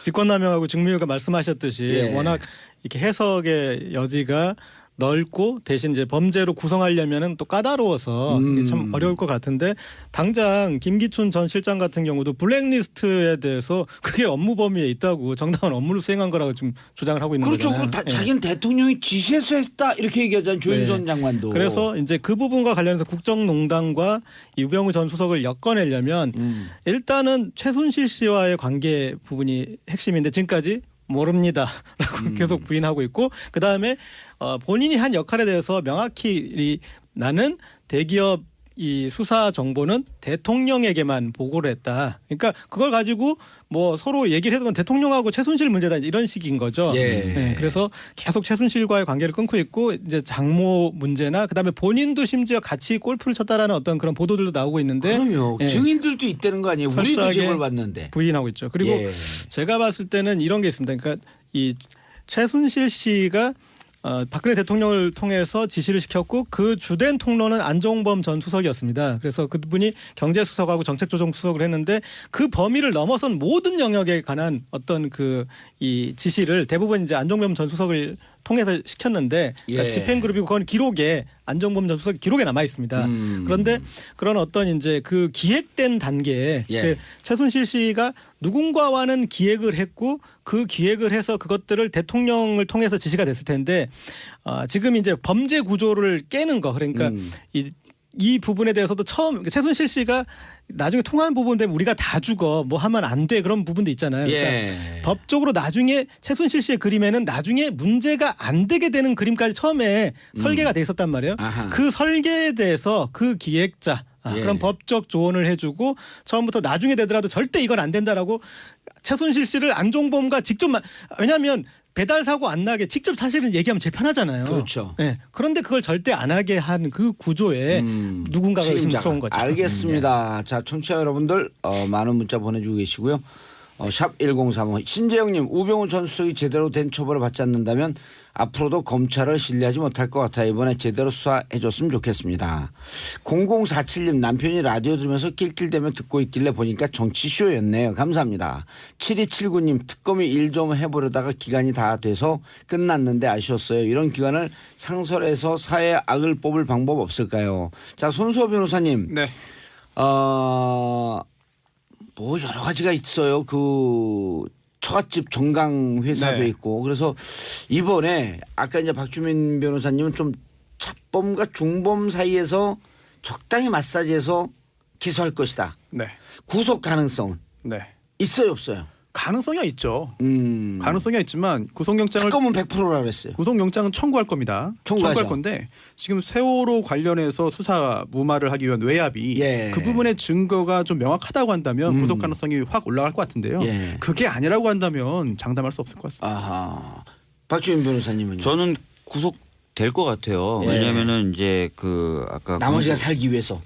[SPEAKER 1] 직권남용하고 증무유가 말씀하셨듯이
[SPEAKER 2] 예.
[SPEAKER 1] 워낙 이렇게 해석의 여지가 넓고 대신 이제 범죄로 구성하려면은 또 까다로워서 이게 참 어려울 것 같은데 당장 김기춘 전 실장 같은 경우도 블랙리스트에 대해서 그게 업무 범위에 있다고 정당한 업무를 수행한 거라고 지금 주장을 하고 있는
[SPEAKER 2] 그렇죠.
[SPEAKER 1] 거잖아요.
[SPEAKER 2] 그리고
[SPEAKER 1] 예.
[SPEAKER 2] 자기는 대통령이 지시해서 했다 이렇게 얘기하잖아요. 조윤선 장관도.
[SPEAKER 1] 그래서 이제 그 부분과 관련해서 국정농단과 우병우 전 수석을 엮어내려면 일단은 최순실 씨와의 관계 부분이 핵심인데 지금까지 모릅니다라고 계속 부인하고 있고 그 다음에 본인이 한 역할에 대해서 명확히 나는 대기업 이 수사 정보는 대통령에게만 보고를 했다. 그러니까 그걸 가지고 뭐 서로 얘기를 해도 대통령하고 최순실 문제다 이런 식인 거죠.
[SPEAKER 2] 예.
[SPEAKER 1] 네, 그래서 계속 최순실과의 관계를 끊고 있고 이제 장모 문제나 그다음에 본인도 심지어 같이 골프를 쳤다라는 어떤 그런 보도들도 나오고 있는데
[SPEAKER 2] 그럼요.
[SPEAKER 1] 예.
[SPEAKER 2] 증인들도 있다는 거 아니에요. 우리도
[SPEAKER 1] 철저하게
[SPEAKER 2] 제보를 받는데.
[SPEAKER 1] 부인하고 있죠. 그리고
[SPEAKER 2] 예.
[SPEAKER 1] 제가 봤을 때는 이런 게 있습니다. 그러니까 이 최순실 씨가 박근혜 대통령을 통해서 지시를 시켰고 그 주된 통로는 안종범 전 수석이었습니다. 그래서 그분이 경제수석하고 정책조정수석을 했는데 그 범위를 넘어선 모든 영역에 관한 어떤 이 지시를 대부분 이제 안종범 전 수석을 통해서 시켰는데 그러니까
[SPEAKER 2] 예.
[SPEAKER 1] 집행그룹이고 그건 기록에 안종범 전 수석 기록에 남아 있습니다. 그런데 그런 어떤 이제 그 기획된 단계에
[SPEAKER 2] 예.
[SPEAKER 1] 그 최순실 씨가 누군가와는 기획을 했고 그 기획을 해서 그것들을 대통령을 통해서 지시가 됐을 텐데 지금 이제 범죄 구조를 깨는 거 그러니까 이 부분에 대해서도 처음 최순실 씨가 나중에 통화한 부분 되면 우리가 다 죽어 뭐 하면 안 돼 그런 부분도 있잖아요. 그러니까
[SPEAKER 2] 예.
[SPEAKER 1] 법적으로 나중에 최순실 씨의 그림에는 나중에 문제가 안 되게 되는 그림까지 처음에 설계가 돼 있었단 말이에요.
[SPEAKER 2] 아하.
[SPEAKER 1] 그 설계에 대해서 그 기획자
[SPEAKER 2] 예.
[SPEAKER 1] 그런 법적 조언을 해주고 처음부터 나중에 되더라도 절대 이건 안 된다라고 최순실 씨를 안종범과 직접 왜냐하면 배달 사고 안 나게 직접 사실은 얘기하면 제일 편하잖아요.
[SPEAKER 2] 그렇죠.
[SPEAKER 1] 네. 그런데 그걸 절대 안 하게 한 그 구조에 누군가가
[SPEAKER 2] 책임자가.
[SPEAKER 1] 의심스러운 거죠.
[SPEAKER 2] 알겠습니다. 자, 청취자 여러분들 많은 문자 보내주고 계시고요. 샵 1035 신재영님 우병우 전 수석이 제대로 된 처벌을 받지 않는다면 앞으로도 검찰을 신뢰하지 못할 것 같아 이번에 제대로 수사해줬으면 좋겠습니다. 0047님 남편이 라디오 들으면서 낄낄대며 듣고 있길래 보니까 정치쇼였네요. 감사합니다. 7279님 특검이 일 좀 해보려다가 기간이 다 돼서 끝났는데 아쉬웠어요. 이런 기간을 상설해서 사회의 악을 뽑을 방법 없을까요? 자 손수호 변호사님.
[SPEAKER 3] 네.
[SPEAKER 2] 뭐 여러 가지가 있어요. 그 처갓집 정강 회사도
[SPEAKER 3] 네.
[SPEAKER 2] 있고 그래서 이번에 아까 이제 박주민 변호사님은 좀 잡범과 중범 사이에서 적당히 마사지해서 기소할 것이다.
[SPEAKER 3] 네.
[SPEAKER 2] 구속 가능성은
[SPEAKER 3] 네.
[SPEAKER 2] 있어요, 없어요?
[SPEAKER 3] 가능성이 있죠. 가능성이 있지만 구속영장을
[SPEAKER 2] 특검은 100%라 그랬어요.
[SPEAKER 3] 구속영장은 청구할 겁니다.
[SPEAKER 2] 청구하죠.
[SPEAKER 3] 청구할 건데 지금 세월호 관련해서 수사 무마를 하기 위한 외압이
[SPEAKER 2] 예.
[SPEAKER 3] 그 부분의 증거가 좀 명확하다고 한다면 구속 가능성이 확 올라갈 것 같은데요.
[SPEAKER 2] 예.
[SPEAKER 3] 그게 아니라고 한다면 장담할 수 없을 것 같습니다.
[SPEAKER 2] 아하. 박주민 변호사님은요?
[SPEAKER 4] 저는 구속될 것 같아요.
[SPEAKER 2] 예.
[SPEAKER 4] 왜냐하면은 이제 그 아까
[SPEAKER 2] 나머지가 살기 위해서.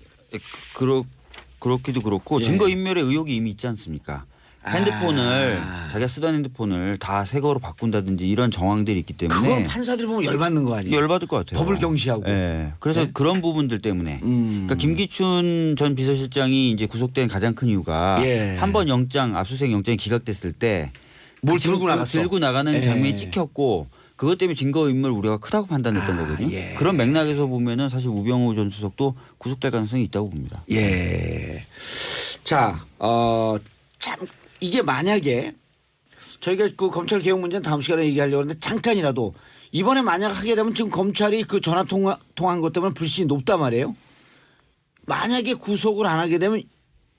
[SPEAKER 4] 그렇기도 그렇고
[SPEAKER 2] 예.
[SPEAKER 4] 증거 인멸의 의혹이 이미 있지 않습니까? 핸드폰을 자기가 쓰던 핸드폰을 다 새 거로 바꾼다든지 이런 정황들이 있기 때문에
[SPEAKER 2] 그건 판사들이 보면 열받는 거 아니에요?
[SPEAKER 4] 열받을 것 같아요.
[SPEAKER 2] 법을 경시하고.
[SPEAKER 4] 예. 그래서
[SPEAKER 2] 네?
[SPEAKER 4] 그런 부분들 때문에 그러니까 김기춘 전 비서실장이 이제 구속된 가장 큰 이유가
[SPEAKER 2] 예.
[SPEAKER 4] 한 번 압수수색 영장이 기각됐을 때
[SPEAKER 2] 뭘
[SPEAKER 4] 그
[SPEAKER 2] 들고 나갔어?
[SPEAKER 4] 들고 나가는
[SPEAKER 2] 예.
[SPEAKER 4] 장면이 찍혔고 그것 때문에 증거인멸 우려가 크다고 판단했던 거거든요.
[SPEAKER 2] 예.
[SPEAKER 4] 그런 맥락에서 보면은 사실 우병우 전 수석도 구속될 가능성이 있다고 봅니다.
[SPEAKER 2] 예. 자, 참 이게 만약에 저희가 그 검찰 개혁 문제는 다음 시간에 얘기하려고 하는데 잠깐이라도 이번에 만약 하게 되면 지금 검찰이 그 전화 통화한 것 때문에 불신이 높단 말이에요. 만약에 구속을 안 하게 되면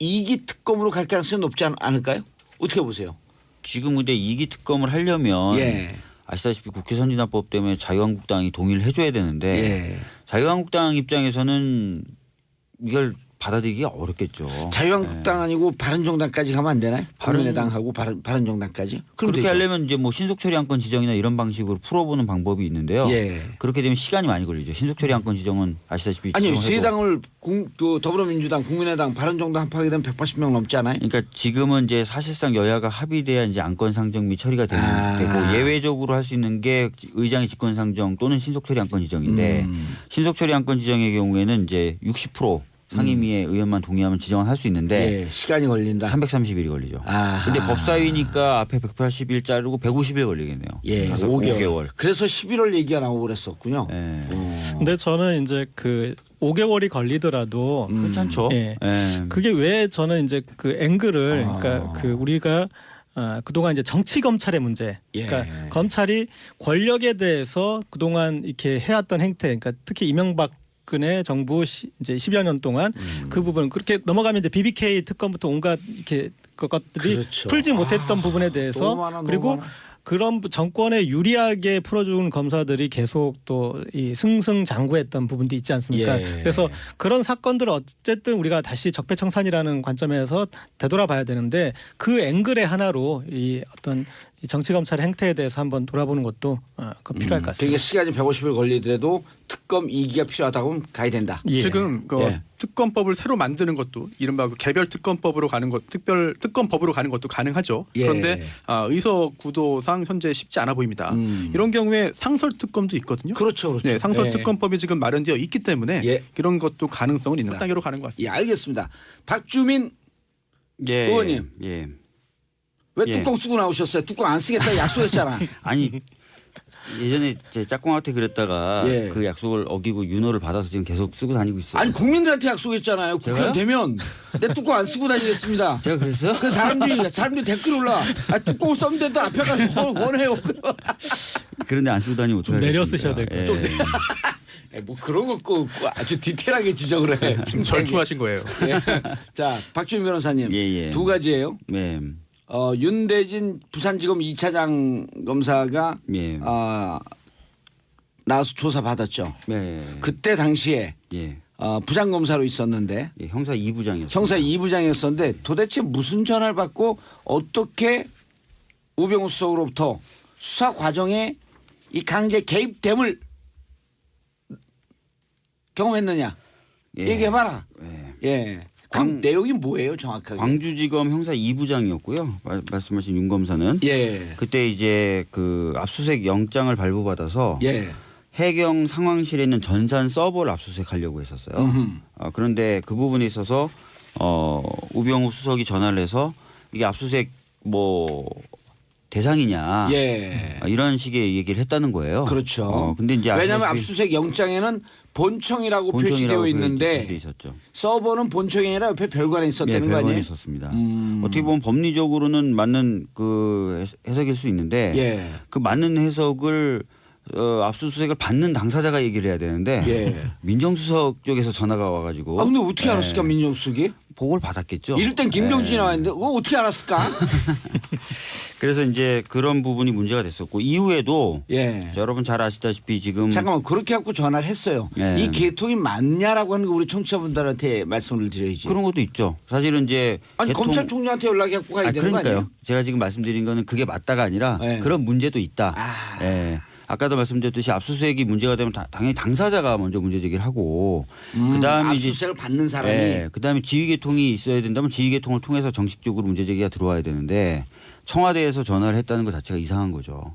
[SPEAKER 2] 2기 특검으로 갈 가능성이 높지 않을까요? 어떻게 보세요?
[SPEAKER 4] 지금 근데 2기 특검을 하려면
[SPEAKER 2] 예.
[SPEAKER 4] 아시다시피 국회 선진화법 때문에 자유한국당이 동의를 해줘야 되는데
[SPEAKER 2] 예.
[SPEAKER 4] 자유한국당 입장에서는 이걸 받아들이기가 어렵겠죠.
[SPEAKER 2] 자유한국당 아니고 바른정당까지 가면 안 되나요? 국민의당하고 바른정당까지? 그럼
[SPEAKER 4] 그렇게
[SPEAKER 2] 되죠.
[SPEAKER 4] 하려면 이제 뭐 신속처리 안건 지정이나 이런 방식으로 풀어보는 방법이 있는데요.
[SPEAKER 2] 예.
[SPEAKER 4] 그렇게 되면 시간이 많이 걸리죠. 신속처리 안건 지정은 아시다시피
[SPEAKER 2] 아니요.
[SPEAKER 4] 지정을
[SPEAKER 2] 세
[SPEAKER 4] 해도.
[SPEAKER 2] 당을 그 더불어민주당, 국민의당, 바른정당 합하게 되면 180명 넘지 않아요?
[SPEAKER 4] 그러니까 지금은 이제 사실상 여야가 합의돼야 이제 안건 상정 및 처리가 되고 예외적으로 할 수 있는 게 의장의 직권 상정 또는 신속처리 안건 지정인데 신속처리 안건 지정의 경우에는 이제 60% 상임위의 의원만 동의하면 지정을 할 수 있는데
[SPEAKER 2] 예, 시간이 걸린다.
[SPEAKER 4] 330일이 걸리죠.
[SPEAKER 2] 아하.
[SPEAKER 4] 근데 법사위니까 앞에 180일 자르고 150일 걸리겠네요.
[SPEAKER 2] 예,
[SPEAKER 4] 그래서
[SPEAKER 2] 5개월. 그래서 11월 얘기가 나오고 그랬었군요.
[SPEAKER 4] 예.
[SPEAKER 1] 근데 저는 이제 그 5개월이 걸리더라도
[SPEAKER 4] 괜찮죠.
[SPEAKER 1] 예.
[SPEAKER 4] 예.
[SPEAKER 1] 그게 왜 저는 이제 그 앵글을 그러니까 그 우리가 그동안 이제 정치 검찰의 문제, 그러니까
[SPEAKER 2] 예.
[SPEAKER 1] 검찰이 권력에 대해서 그동안 이렇게 해왔던 행태, 그러니까 특히 이명박근혜 정부 이제 10여 년 동안 그 부분 그렇게 넘어가면 이제 BBK 특검부터 온갖 이렇게 그것들이
[SPEAKER 2] 그렇죠.
[SPEAKER 1] 풀지 못했던 부분에 대해서
[SPEAKER 2] 너무 많아,
[SPEAKER 1] 그리고
[SPEAKER 2] 너무 많아.
[SPEAKER 1] 그런 정권에 유리하게 풀어준 검사들이 계속 또 이 승승장구했던 부분도 있지 않습니까?
[SPEAKER 2] 예.
[SPEAKER 1] 그래서 그런 사건들을 어쨌든 우리가 다시 적폐청산이라는 관점에서 되돌아봐야 되는데 그 앵글의 하나로 이 어떤 이 정치 검찰의 행태에 대해서 한번 돌아보는 것도 그 필요할 것 같습니다.
[SPEAKER 2] 그러니까 시간이 150일 걸리더라도 특검 2기가 필요하다고 하면 가야 된다.
[SPEAKER 1] 예.
[SPEAKER 3] 지금 그
[SPEAKER 2] 예.
[SPEAKER 3] 특검법을 새로 만드는 것도 이른바 그 개별 특검법으로 가는 것, 특별 특검법으로 가는 것도 가능하죠.
[SPEAKER 2] 예.
[SPEAKER 3] 그런데 의석 구도상 현재 쉽지 않아 보입니다. 이런 경우에 상설 특검도 있거든요.
[SPEAKER 2] 그렇죠, 그렇죠.
[SPEAKER 3] 네, 상설
[SPEAKER 2] 예.
[SPEAKER 3] 특검법이 지금 마련되어 있기 때문에
[SPEAKER 2] 예.
[SPEAKER 3] 이런 것도 가능성은 있는 단계로 가는 것
[SPEAKER 2] 예,
[SPEAKER 3] 같습니다.
[SPEAKER 2] 알겠습니다. 박주민
[SPEAKER 4] 예,
[SPEAKER 2] 의원님.
[SPEAKER 4] 예.
[SPEAKER 2] 왜
[SPEAKER 4] 예.
[SPEAKER 2] 뚜껑 쓰고 나오셨어요? 뚜껑 안 쓰겠다 약속했잖아.
[SPEAKER 4] 아니 예전에 제 짝꿍한테 그랬다가
[SPEAKER 2] 예.
[SPEAKER 4] 그 약속을 어기고 윤호를 받아서 지금 계속 쓰고 다니고 있어요.
[SPEAKER 2] 아니 국민들한테 약속했잖아요. 국회의원 되면 내 뚜껑 안 쓰고 다니겠습니다.
[SPEAKER 4] 제가 그랬어요?
[SPEAKER 2] 그 사람들이 댓글 올라. 뚜껑 썼는데도 앞에 가서 원해요.
[SPEAKER 4] 그런데 안 쓰고 다니면
[SPEAKER 1] 좀
[SPEAKER 4] 어떡하겠습니까?
[SPEAKER 1] 내려 쓰셔야 될 것
[SPEAKER 4] 예.
[SPEAKER 2] 뭐 그런 거 꼭 아주 디테일하게 지적을 해.
[SPEAKER 3] 지금 절충하신 거예요.
[SPEAKER 2] 예. 자, 박주민 변호사님.
[SPEAKER 4] 예, 예.
[SPEAKER 2] 두 가지예요.
[SPEAKER 4] 네.
[SPEAKER 2] 윤대진 부산지검 2차장 검사가
[SPEAKER 4] 예.
[SPEAKER 2] 나와서 조사 받았죠.
[SPEAKER 4] 네.
[SPEAKER 2] 그때 당시에
[SPEAKER 4] 예.
[SPEAKER 2] 부장검사로 있었는데
[SPEAKER 4] 예. 형사 2부장이었어요.
[SPEAKER 2] 형사 2부장이었었는데 도대체 무슨 전화를 받고 어떻게 우병우 수석으로부터 수사 과정에 이 강제 개입됨을 경험했느냐
[SPEAKER 4] 예.
[SPEAKER 2] 얘기해봐라.
[SPEAKER 4] 예.
[SPEAKER 2] 예. 그 내용이 뭐예요 정확하게?
[SPEAKER 4] 광주지검 형사 2부장이었고요. 말씀하신 윤 검사는
[SPEAKER 2] 예.
[SPEAKER 4] 그때 이제 그 압수수색 영장을 발부받아서
[SPEAKER 2] 예.
[SPEAKER 4] 해경 상황실에 있는 전산 서버를 압수수색하려고 했었어요. 그런데 그 부분에 있어서 우병우 수석이 전화를 해서 이게 압수수색 뭐 대상이냐
[SPEAKER 2] 예.
[SPEAKER 4] 이런 식의 얘기를 했다는 거예요.
[SPEAKER 2] 그렇죠.
[SPEAKER 4] 근데 이제
[SPEAKER 2] 왜냐하면
[SPEAKER 4] 아시다시피
[SPEAKER 2] 압수수색 영장에는 본청이라고 표시되어
[SPEAKER 4] 본청이라고
[SPEAKER 2] 있는데
[SPEAKER 4] 표시돼 있었죠.
[SPEAKER 2] 서버는 본청이 아니라 옆에 별관에 있었다는 거
[SPEAKER 4] 별관에
[SPEAKER 2] 아니에요?
[SPEAKER 4] 있었습니다. 어떻게 보면 법리적으로는 맞는 그 해석일 수 있는데
[SPEAKER 2] 예.
[SPEAKER 4] 그 맞는 해석을 압수수색을 받는 당사자가 얘기를 해야 되는데
[SPEAKER 2] 예.
[SPEAKER 4] 민정수석 쪽에서 전화가 와가지고
[SPEAKER 2] 근데 어떻게 알았을까 민정수석이?
[SPEAKER 4] 보고를 받았겠죠.
[SPEAKER 2] 이럴 땐 김경진이 나왔는데 그거 어떻게 알았을까?
[SPEAKER 4] 그래서 이제 그런 부분이 문제가 됐었고 이후에도
[SPEAKER 2] 예.
[SPEAKER 4] 자, 여러분 잘 아시다시피 지금
[SPEAKER 2] 잠깐만 그렇게 갖고 전화를 했어요.
[SPEAKER 4] 예.
[SPEAKER 2] 이 개통이 맞냐라고 하는 거 우리 청취자분들한테 말씀을 드려야지.
[SPEAKER 4] 그런 것도 있죠. 사실은 이제
[SPEAKER 2] 아니 검찰총장한테 연락이 갖고 가야 되는 거
[SPEAKER 4] 그러니까요.
[SPEAKER 2] 아니에요?
[SPEAKER 4] 제가 지금 말씀드린 거는 그게 맞다가 아니라
[SPEAKER 2] 예.
[SPEAKER 4] 그런 문제도 있다.
[SPEAKER 2] 아.
[SPEAKER 4] 예. 아까도 말씀드렸듯이 압수수색이 문제가 되면 당연히 당사자가 먼저 문제 제기를 하고 그다음에 이제
[SPEAKER 2] 압수수색을 받는 사람이
[SPEAKER 4] 그다음에 지휘계통이 있어야 된다면 지휘계통을 통해서 정식적으로 문제 제기가 들어와야 되는데 청와대에서 전화를 했다는 것 자체가 이상한 거죠.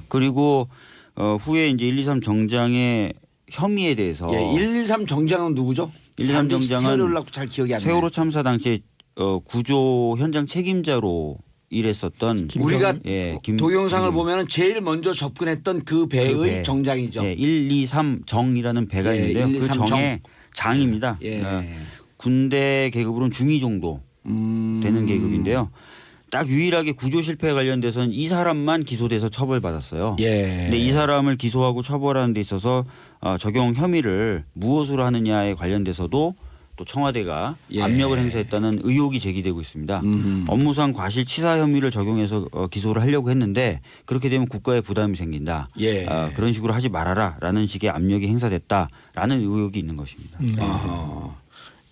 [SPEAKER 4] 그리고 후에 이제 123 정장의 혐의에 대해서
[SPEAKER 2] 123 정장은 누구죠?
[SPEAKER 4] 123 정장은
[SPEAKER 2] 잘 기억이 안 나요.
[SPEAKER 4] 세월호 참사 당시에 구조 현장 책임자로 일했었던
[SPEAKER 2] 우리가
[SPEAKER 4] 예,
[SPEAKER 2] 동영상을 보면 제일 먼저 접근했던 그 배의
[SPEAKER 4] 그 배.
[SPEAKER 2] 정장이죠.
[SPEAKER 4] 예, 123 정이라는 배가
[SPEAKER 2] 예,
[SPEAKER 4] 있는데요. 그
[SPEAKER 2] 123
[SPEAKER 4] 정의 장입니다.
[SPEAKER 2] 예.
[SPEAKER 4] 군대 계급으로는 중위 정도 되는 계급인데요. 딱 유일하게 구조 실패에 관련돼서는 이 사람만 기소돼서 처벌받았어요.
[SPEAKER 2] 예.
[SPEAKER 4] 근데 이 사람을 기소하고 처벌하는 데 있어서 적용 혐의를 무엇으로 하느냐에 관련돼서도 또 청와대가
[SPEAKER 2] 예.
[SPEAKER 4] 압력을 행사했다는 의혹이 제기되고 있습니다. 업무상 과실치사 혐의를 적용해서 기소를 하려고 했는데 그렇게 되면 국가에 부담이 생긴다.
[SPEAKER 2] 예.
[SPEAKER 4] 그런 식으로 하지 말아라라는 식의 압력이 행사됐다라는 의혹이 있는 것입니다.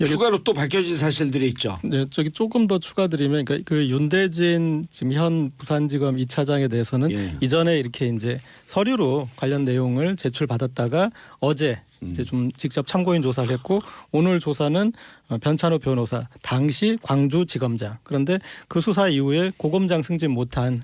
[SPEAKER 2] 추가로 또 밝혀진 사실들이 있죠.
[SPEAKER 1] 네, 저기 조금 더 추가드리면 그러니까 그 윤대진 지금 현 부산지검 2차장에 대해서는
[SPEAKER 2] 예.
[SPEAKER 1] 이전에 이렇게 이제 서류로 관련 내용을 제출받았다가 어제 이제 좀 직접 참고인 조사를 했고 오늘 조사는 변찬호 변호사 당시 광주지검장 그런데 그 수사 이후에 고검장 승진 못한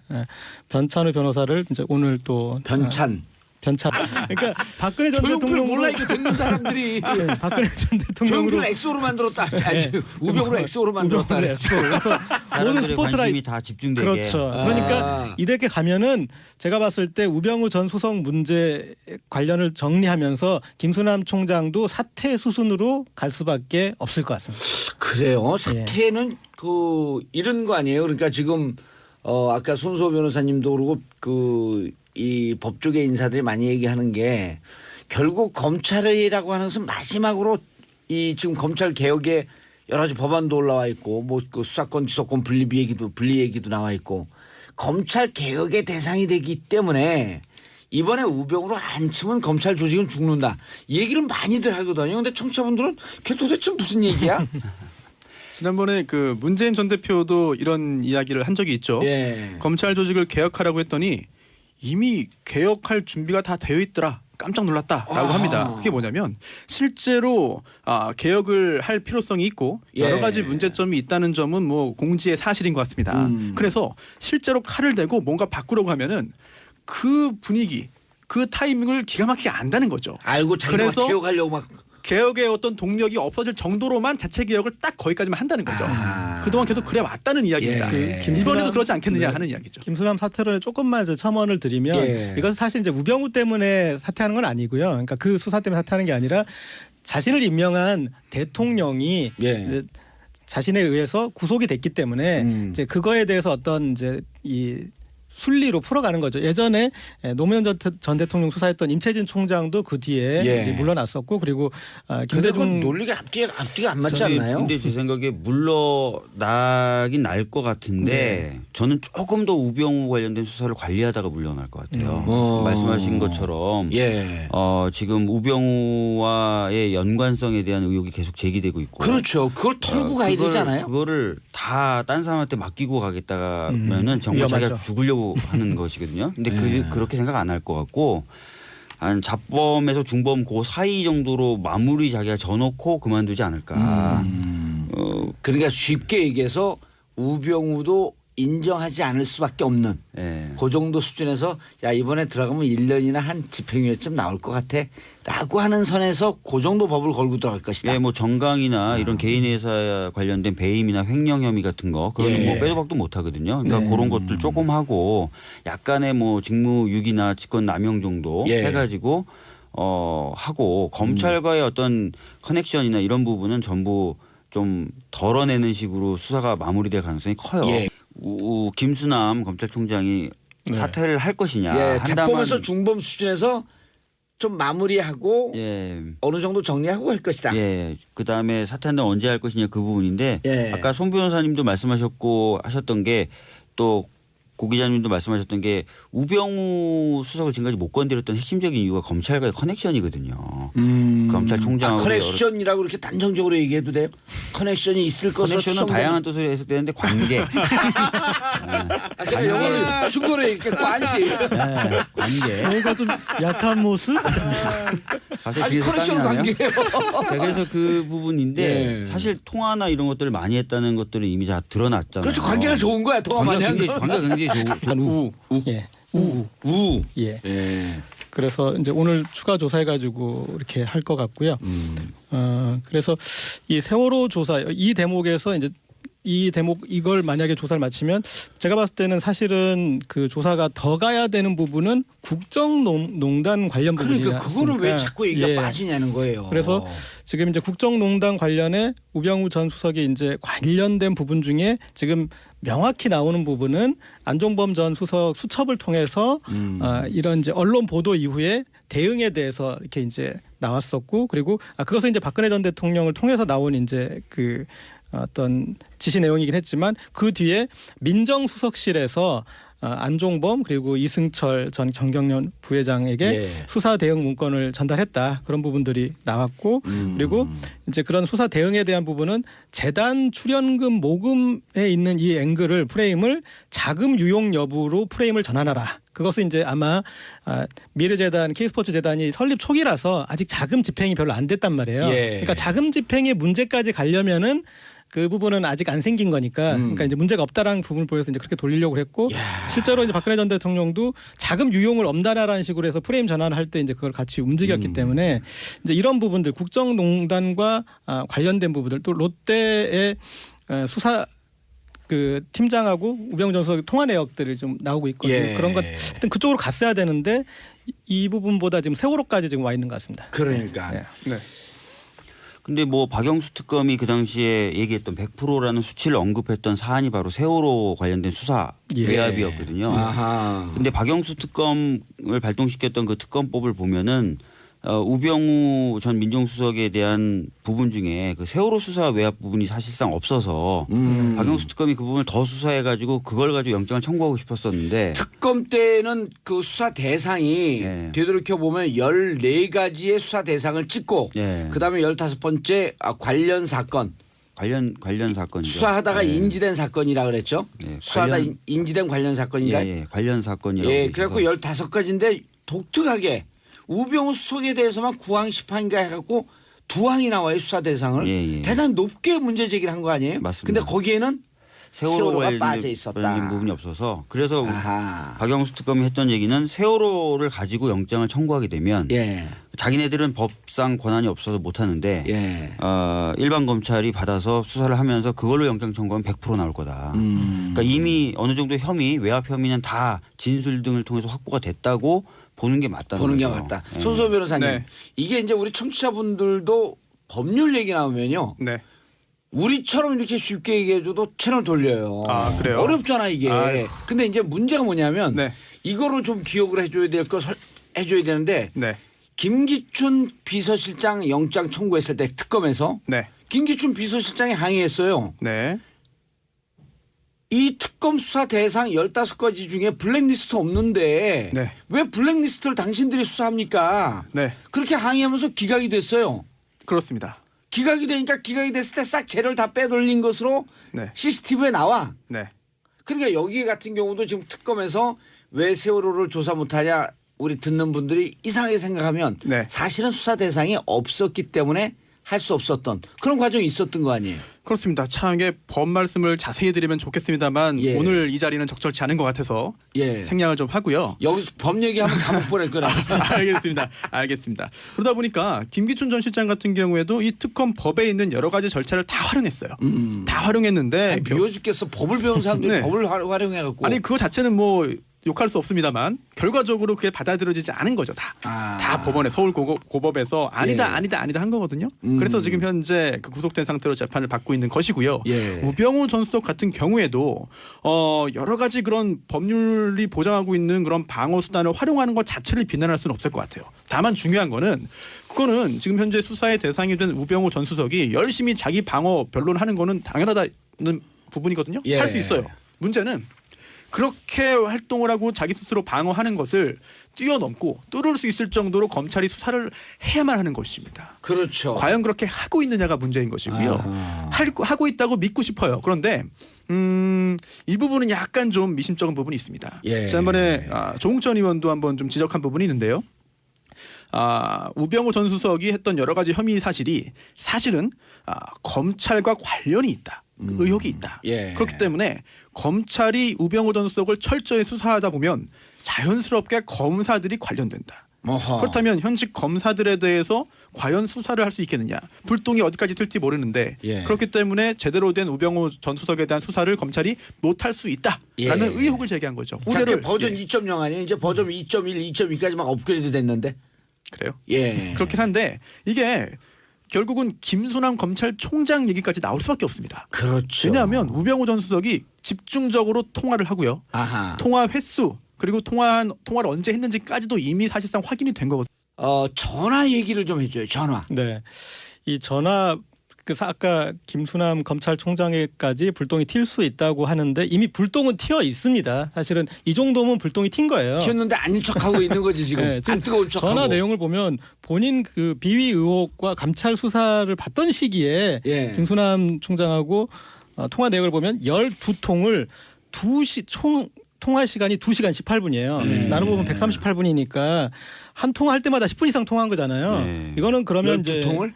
[SPEAKER 1] 변찬호 변호사를 이제 오늘 또
[SPEAKER 2] 변찬.
[SPEAKER 1] 그러니까 박근혜 전
[SPEAKER 2] 조용필
[SPEAKER 1] 대통령
[SPEAKER 2] 몰라 이게 듣는 사람들이
[SPEAKER 1] 박근혜 전 대통령으로
[SPEAKER 2] 조용필 엑소로 만들었다. 아니, 우병우를 엑소로 만들었다.
[SPEAKER 1] 우병우를 엑소로. 그래서 모든
[SPEAKER 4] 사람들의
[SPEAKER 1] 스포트라이트
[SPEAKER 4] 관심이 다 집중되게.
[SPEAKER 1] 그렇죠. 그러니까 이렇게 가면은 제가 봤을 때 우병우 전 수석 문제 관련을 정리하면서 김수남 총장도 사퇴 수순으로 갈 수밖에 없을 것 같습니다.
[SPEAKER 2] 그래요. 사태는 그 이런 거 아니에요. 그러니까 지금 아까 손수호 변호사님도 그러고 이 법조계 인사들이 많이 얘기하는 게 결국 검찰이라고 하는 것은 마지막으로 이 지금 검찰 개혁에 여러 가지 법안도 올라와 있고 뭐 그 수사권 기소권 분리 얘기도 나와 있고 검찰 개혁의 대상이 되기 때문에 이번에 우병우로 안 치면 검찰 조직은 죽는다. 이 얘기를 많이들 하거든요. 근데 청취자분들은 그게 도대체 무슨 얘기야?
[SPEAKER 3] 지난번에 그 문재인 전 대표도 이런 이야기를 한 적이 있죠.
[SPEAKER 2] 예.
[SPEAKER 3] 검찰 조직을 개혁하라고 했더니 이미 개혁할 준비가 다 되어 있더라. 깜짝 놀랐다라고 합니다. 그게 뭐냐면 실제로 개혁을 할 필요성이 있고 여러
[SPEAKER 2] 예.
[SPEAKER 3] 가지 문제점이 있다는 점은 뭐 공지의 사실인 것 같습니다. 그래서 실제로 칼을 대고 뭔가 바꾸려고 하면은 그 분위기, 그 타이밍을 기가 막히게 안다는 거죠.
[SPEAKER 2] 알고 자기가 막
[SPEAKER 3] 그래서
[SPEAKER 2] 개혁하려고 막.
[SPEAKER 3] 개혁의 어떤 동력이 없어질 정도로만 자체 개혁을 딱 거기까지만 한다는 거죠.
[SPEAKER 2] 아.
[SPEAKER 3] 그동안 계속 그래 왔다는 이야기입니다.
[SPEAKER 2] 예.
[SPEAKER 3] 이번에도 그러지 않겠느냐
[SPEAKER 1] 네.
[SPEAKER 3] 하는 이야기죠.
[SPEAKER 1] 김수남 사태론에 조금만 이제 첨언을 드리면
[SPEAKER 2] 예.
[SPEAKER 1] 이것은 사실 이제 우병우 때문에 사퇴하는 건 아니고요. 그러니까 그 수사 때문에 사퇴하는 게 아니라 자신을 임명한 대통령이
[SPEAKER 2] 예.
[SPEAKER 1] 이제 자신에 의해서 구속이 됐기 때문에 이제 그거에 대해서 어떤 이제 이 순리로 풀어가는 거죠. 예전에 노무현 전 대통령 수사했던 임채진 총장도 그 뒤에
[SPEAKER 2] 예.
[SPEAKER 1] 이제 물러났었고 그리고
[SPEAKER 2] 근데 그건
[SPEAKER 1] 김대중
[SPEAKER 2] 논리가 앞뒤가 안 맞지
[SPEAKER 4] 근데-
[SPEAKER 2] 않나요?
[SPEAKER 4] 근데 제 생각에 물러나긴 날 것 같은데 저는 조금 더 우병우 관련된 수사를 관리하다가 물러날 것 같아요. 말씀하신 것처럼
[SPEAKER 2] 예.
[SPEAKER 4] 지금 우병우와의 연관성에 대한 의혹이 계속 제기되고 있고.
[SPEAKER 2] 그렇죠. 그걸 털고 가야 되잖아요.
[SPEAKER 4] 그거를 다 딴 사람한테 맡기고 가겠다면은 정말 자기가
[SPEAKER 1] 위험하죠.
[SPEAKER 4] 죽으려고 하는 것이거든요. 근데
[SPEAKER 2] 네.
[SPEAKER 4] 그렇게 생각 안 할 것 같고 한 자범에서 중범 그 사이 정도로 마무리 자기가 져놓고 그만두지 않을까.
[SPEAKER 2] 그러니까 쉽게 얘기해서 우병우도 인정하지 않을 수밖에 없는
[SPEAKER 4] 예.
[SPEAKER 2] 그 정도 수준에서 야 이번에 들어가면 1년이나 한 집행유예쯤 나올 것 같아 라고 하는 선에서 그 정도 법을 걸고 들어갈 것이다.
[SPEAKER 4] 네, 뭐 정강이나 이런 개인회사 관련된 배임이나 횡령 혐의 같은 거 그건
[SPEAKER 2] 예.
[SPEAKER 4] 뭐 빼도 박도 못 하거든요. 그러니까
[SPEAKER 2] 네.
[SPEAKER 4] 그런 것들 조금 하고 약간의 뭐 직무유기나 직권 남용 정도
[SPEAKER 2] 예.
[SPEAKER 4] 해가지고 하고 검찰과의 어떤 커넥션이나 이런 부분은 전부 좀 덜어내는 식으로 수사가 마무리될 가능성이 커요.
[SPEAKER 2] 예.
[SPEAKER 4] 김수남 검찰총장이
[SPEAKER 1] 네.
[SPEAKER 4] 사퇴를 할 것이냐
[SPEAKER 2] 예,
[SPEAKER 4] 한다면
[SPEAKER 2] 자범에서 중범 수준에서 좀 마무리하고
[SPEAKER 4] 예.
[SPEAKER 2] 어느 정도 정리하고 할 것이다.
[SPEAKER 4] 예. 그다음에 사퇴한다면 언제 할 것이냐 그 부분인데
[SPEAKER 2] 예.
[SPEAKER 4] 아까 송 변호사님도 말씀하셨고 하셨던 게 또 고 기자님도 말씀하셨던 게 우병우 수석을 지금까지 못 건드렸던 핵심적인 이유가 검찰과의 커넥션이거든요. 검찰총장하고
[SPEAKER 2] 커넥션이라고 이렇게 단정적으로 얘기해도 돼요? 커넥션이 있을 것으로
[SPEAKER 4] 커넥션은
[SPEAKER 2] 추정되는-
[SPEAKER 4] 다양한 뜻으로 해석되는데 관계.
[SPEAKER 2] 제가 영어를 중국어로 이렇게 관시.
[SPEAKER 4] 네, 관계.
[SPEAKER 1] 뭔가 좀 약한 모습.
[SPEAKER 4] 갑자기
[SPEAKER 2] 아니
[SPEAKER 4] 뒤에서
[SPEAKER 2] 커넥션
[SPEAKER 4] 땀이 나네요.
[SPEAKER 2] 관계예요.
[SPEAKER 4] 자, 그래서 그 부분인데
[SPEAKER 2] 예.
[SPEAKER 4] 사실 통화나 이런 것들을 많이 했다는 것들은 이미 다 드러났잖아요.
[SPEAKER 2] 그렇죠. 관계가 좋은 거야. 통화 많이 한 거.
[SPEAKER 4] 관계가 굉장히 좋고
[SPEAKER 1] 예.
[SPEAKER 2] 우.
[SPEAKER 1] 예.
[SPEAKER 2] 예.
[SPEAKER 1] 그래서 이제 오늘 추가 조사해가지고 이렇게 할 것 같고요. 그래서 이 세월호 조사 이 대목에서 이제 이 대목 이걸 만약에 조사를 마치면 제가 봤을 때는 사실은 그 조사가 더 가야 되는 부분은 국정농단 관련 부분이지
[SPEAKER 2] 그러니까 그거를 왜
[SPEAKER 1] 않습니까?
[SPEAKER 2] 자꾸 얘기가
[SPEAKER 1] 예.
[SPEAKER 2] 빠지냐는 거예요.
[SPEAKER 1] 그래서 지금 이제 국정농단 관련해 우병우 전 수석이 이제 관련된 부분 중에 지금 명확히 나오는 부분은 안종범 전 수석 수첩을 통해서 이런 이제 언론 보도 이후에 대응에 대해서 이렇게 이제 나왔었고 그리고 그것은 이제 박근혜 전 대통령을 통해서 나온 이제 그 어떤 지시 내용이긴 했지만 그 뒤에 민정수석실에서 안종범 그리고 이승철 전 정경련 부회장에게
[SPEAKER 2] 예.
[SPEAKER 1] 수사 대응 문건을 전달했다 그런 부분들이 나왔고 그리고 이제 그런 수사 대응에 대한 부분은 재단 출연금 모금에 있는 이 앵글을 프레임을 자금 유용 여부로 프레임을 전환하라. 그것은 이제 아마 미르재단 K스포츠 재단이 설립 초기라서 아직 자금 집행이 별로 안 됐단 말이에요.
[SPEAKER 2] 예.
[SPEAKER 1] 그러니까 자금 집행의 문제까지 가려면은 그 부분은 아직 안 생긴 거니까 그러니까 이제 문제가 없다라는 부분을 보여서 이제 그렇게 돌리려고 했고 실제로 이제 박근혜 전 대통령도 자금 유용을 엄단하라는 식으로 해서 프레임 전환을 할 때 이제 그걸 같이 움직였기 때문에 이제 이런 부분들 국정농단과 관련된 부분들 또 롯데의 수사 그 팀장하고 우병우 전 수석 통화 내역들이 좀 나오고 있거든요.
[SPEAKER 2] 예.
[SPEAKER 1] 그런 것 하여튼 그쪽으로 갔어야 되는데 이 부분보다 지금 세월호까지 지금 와 있는 것 같습니다.
[SPEAKER 2] 그러니까.
[SPEAKER 1] 예.
[SPEAKER 3] 네.
[SPEAKER 4] 근데 뭐 박영수 특검이 그 당시에 얘기했던 100%라는 수치를 언급했던 사안이 바로 세월호 관련된 수사
[SPEAKER 1] 예.
[SPEAKER 4] 외압이었거든요.
[SPEAKER 2] 아하.
[SPEAKER 4] 근데 박영수 특검을 발동시켰던 그 특검법을 보면은 우병우 전 민정수석에 대한 부분 중에 그 세월호 수사 외압 부분이 사실상 없어서 박영수 특검이 그 부분을 더 수사해가지고 그걸 가지고 영장을 청구하고 싶었었는데
[SPEAKER 2] 특검 때는 그 수사 대상이
[SPEAKER 4] 예.
[SPEAKER 2] 되돌이켜 보면 14가지의 수사 대상을 찍고
[SPEAKER 4] 예.
[SPEAKER 2] 그다음에 15번째 관련 사건
[SPEAKER 4] 관련 사건이죠.
[SPEAKER 2] 수사하다가
[SPEAKER 4] 예.
[SPEAKER 2] 인지된 사건이라 그랬죠.
[SPEAKER 4] 예,
[SPEAKER 2] 수사하다
[SPEAKER 4] 관련-
[SPEAKER 2] 인지된 관련 사건인가?
[SPEAKER 4] 예, 관련 사건이라고.
[SPEAKER 2] 예,
[SPEAKER 4] 돼 있어서.
[SPEAKER 2] 그래갖고 15가지인데 독특하게 우병우 수석에 대해서만 9항 10항인가 해갖고 2항이 나와요 수사 대상을.
[SPEAKER 4] 예, 예.
[SPEAKER 2] 대단히 높게 문제 제기를 한 거 아니에요?
[SPEAKER 4] 맞습니다.
[SPEAKER 2] 근데 거기에는 세월호가
[SPEAKER 4] 세월호가
[SPEAKER 2] 빠져 있었다.
[SPEAKER 4] 관련된 부분이 없어서 그래서
[SPEAKER 2] 아하.
[SPEAKER 4] 박영수 특검이 했던 얘기는 세월호를 가지고 영장을 청구하게 되면
[SPEAKER 2] 예,
[SPEAKER 4] 자기네들은 법상 권한이 없어서 못 하는데
[SPEAKER 2] 예.
[SPEAKER 4] 일반 검찰이 받아서 수사를 하면서 그걸로 영장 청구하면 100% 나올 거다. 그러니까 이미 어느 정도 혐의 외압 혐의는 다 진술 등을 통해서 확보가 됐다고 보는 게 맞다는
[SPEAKER 2] 보는 게
[SPEAKER 4] 거죠.
[SPEAKER 2] 맞다.
[SPEAKER 4] 예.
[SPEAKER 2] 손수호 변호사님,
[SPEAKER 3] 네.
[SPEAKER 2] 이게 이제 우리 청취자분들도 법률 얘기 나오면요.
[SPEAKER 3] 네.
[SPEAKER 2] 우리처럼 이렇게 쉽게 얘기해줘도 채널 돌려요.
[SPEAKER 3] 아, 그래요?
[SPEAKER 2] 어렵잖아 이게.
[SPEAKER 3] 아유.
[SPEAKER 2] 근데 이제 문제가 뭐냐면
[SPEAKER 3] 네.
[SPEAKER 2] 이거를 좀 기억을 해줘야 될 거 해줘야 되는데
[SPEAKER 3] 네.
[SPEAKER 2] 김기춘 비서실장 영장 청구했을 때 특검에서
[SPEAKER 3] 네.
[SPEAKER 2] 김기춘 비서실장이 항의했어요.
[SPEAKER 3] 네.
[SPEAKER 2] 이 특검 수사 대상 15가지 중에 블랙리스트 없는데
[SPEAKER 3] 네.
[SPEAKER 2] 왜 블랙리스트를 당신들이 수사합니까?
[SPEAKER 3] 네.
[SPEAKER 2] 그렇게 항의하면서 기각이 됐어요.
[SPEAKER 3] 그렇습니다.
[SPEAKER 2] 기각이 되니까 기각이 됐을 때 싹 재료를 다 빼돌린 것으로
[SPEAKER 3] 네.
[SPEAKER 2] CCTV에 나와.
[SPEAKER 3] 네.
[SPEAKER 2] 그러니까 여기 같은 경우도 지금 특검에서 왜 세월호를 조사 못하냐 우리 듣는 분들이 이상하게 생각하면
[SPEAKER 3] 네.
[SPEAKER 2] 사실은 수사 대상이 없었기 때문에 할 수 없었던 그런 과정이 있었던 거 아니에요.
[SPEAKER 3] 그렇습니다. 참 이게 법 말씀을 자세히 드리면 좋겠습니다만
[SPEAKER 2] 예.
[SPEAKER 3] 오늘 이 자리는 적절치 않은 것 같아서
[SPEAKER 2] 예.
[SPEAKER 3] 생략을 좀 하고요.
[SPEAKER 2] 여기서 법 얘기하면 감옥 보낼 거라.
[SPEAKER 3] 알겠습니다. 알겠습니다. 그러다 보니까 김기춘 전 실장 같은 경우에도 이 특검 법에 있는 여러 가지 절차를 다 활용했어요. 다 활용했는데
[SPEAKER 2] 아니, 미워 죽겠어. 법을 배운 사람들이
[SPEAKER 3] 네.
[SPEAKER 2] 법을 활용해갖고.
[SPEAKER 3] 아니 그거 자체는 뭐 욕할 수 없습니다만 결과적으로 그게 받아들여지지 않은 거죠. 다 법원에 서울 고법에서 아니다
[SPEAKER 2] 예.
[SPEAKER 3] 아니다 아니다 한 거거든요. 그래서 지금 현재 그 구속된 상태로 재판을 받고 있는 것이고요.
[SPEAKER 2] 예.
[SPEAKER 3] 우병우 전 수석 같은 경우에도 여러 가지 그런 법률이 보장하고 있는 그런 방어 수단을 활용하는 것 자체를 비난할 수는 없을 것 같아요. 다만 중요한 거는 그거는 지금 현재 수사의 대상이 된 우병우 전 수석이 열심히 자기 방어 변론하는 거는 당연하다는 부분이거든요.
[SPEAKER 2] 예.
[SPEAKER 3] 할 수 있어요. 문제는 그렇게 활동을 하고 자기 스스로 방어하는 것을 뛰어넘고 뚫을 수 있을 정도로 검찰이 수사를 해야만 하는 것입니다.
[SPEAKER 2] 그렇죠.
[SPEAKER 3] 과연 그렇게 하고 있느냐가 문제인 것이고요.
[SPEAKER 2] 아하.
[SPEAKER 3] 하고 있다고 믿고 싶어요. 그런데 이 부분은 약간 좀 미심쩍은 부분이 있습니다.
[SPEAKER 2] 예.
[SPEAKER 3] 지난번에 조홍천 의원도 한번 좀 지적한 부분이 있는데요. 우병우 전 수석이 했던 여러 가지 혐의 사실이 사실은 검찰과 관련이 있다. 의혹이 있다.
[SPEAKER 2] 예.
[SPEAKER 3] 그렇기 때문에 검찰이 우병우 전 수석을 철저히 수사하다 보면 자연스럽게 검사들이 관련된다.
[SPEAKER 2] 어허.
[SPEAKER 3] 그렇다면 현직 검사들에 대해서 과연 수사를 할 수 있겠느냐. 불똥이 어디까지 튈지 모르는데
[SPEAKER 2] 예.
[SPEAKER 3] 그렇기 때문에 제대로 된 우병우 전 수석에 대한 수사를 검찰이 못할 수 있다라는
[SPEAKER 2] 예.
[SPEAKER 3] 의혹을 제기한 거죠.
[SPEAKER 2] 자, 이제
[SPEAKER 3] 우려를
[SPEAKER 2] 버전
[SPEAKER 3] 예.
[SPEAKER 2] 2.0 아니에요? 이제 버전 2.1, 2.2까지 막 업그레이드 됐는데.
[SPEAKER 3] 그래요.
[SPEAKER 2] 예.
[SPEAKER 3] 그렇긴 한데 이게 결국은 김순환 검찰총장 얘기까지 나올 수밖에 없습니다.
[SPEAKER 2] 그렇죠.
[SPEAKER 3] 왜냐하면 우병우 전 수석이 집중적으로 통화를 하고요.
[SPEAKER 2] 아하.
[SPEAKER 3] 통화 횟수 그리고 통화를 언제 했는지까지도 이미 사실상 확인이 된 거거든요.
[SPEAKER 2] 전화 얘기를 좀 해줘요. 전화.
[SPEAKER 1] 네. 이 전화 아까 김수남 검찰총장에까지 불똥이 튈 수 있다고 하는데 이미 불똥은 튀어 있습니다. 사실은 이 정도면 불똥이 튄 거예요.
[SPEAKER 2] 튀었는데 아닌 척하고 있는 거지 지금.
[SPEAKER 1] 네, 지금
[SPEAKER 2] 안 뜨거운 척하고.
[SPEAKER 1] 전화 내용을 보면 본인 그 비위 의혹과 감찰 수사를 받던 시기에
[SPEAKER 2] 예.
[SPEAKER 1] 김수남 총장하고 통화 내역을 보면 12통을 총 통화 시간이 2시간 18분이에요. 나눠보면 138분이니까 한 통화할 때마다 10분 이상 통화한 거잖아요.
[SPEAKER 4] 네.
[SPEAKER 1] 이거는 그러면 이제
[SPEAKER 2] 12통을?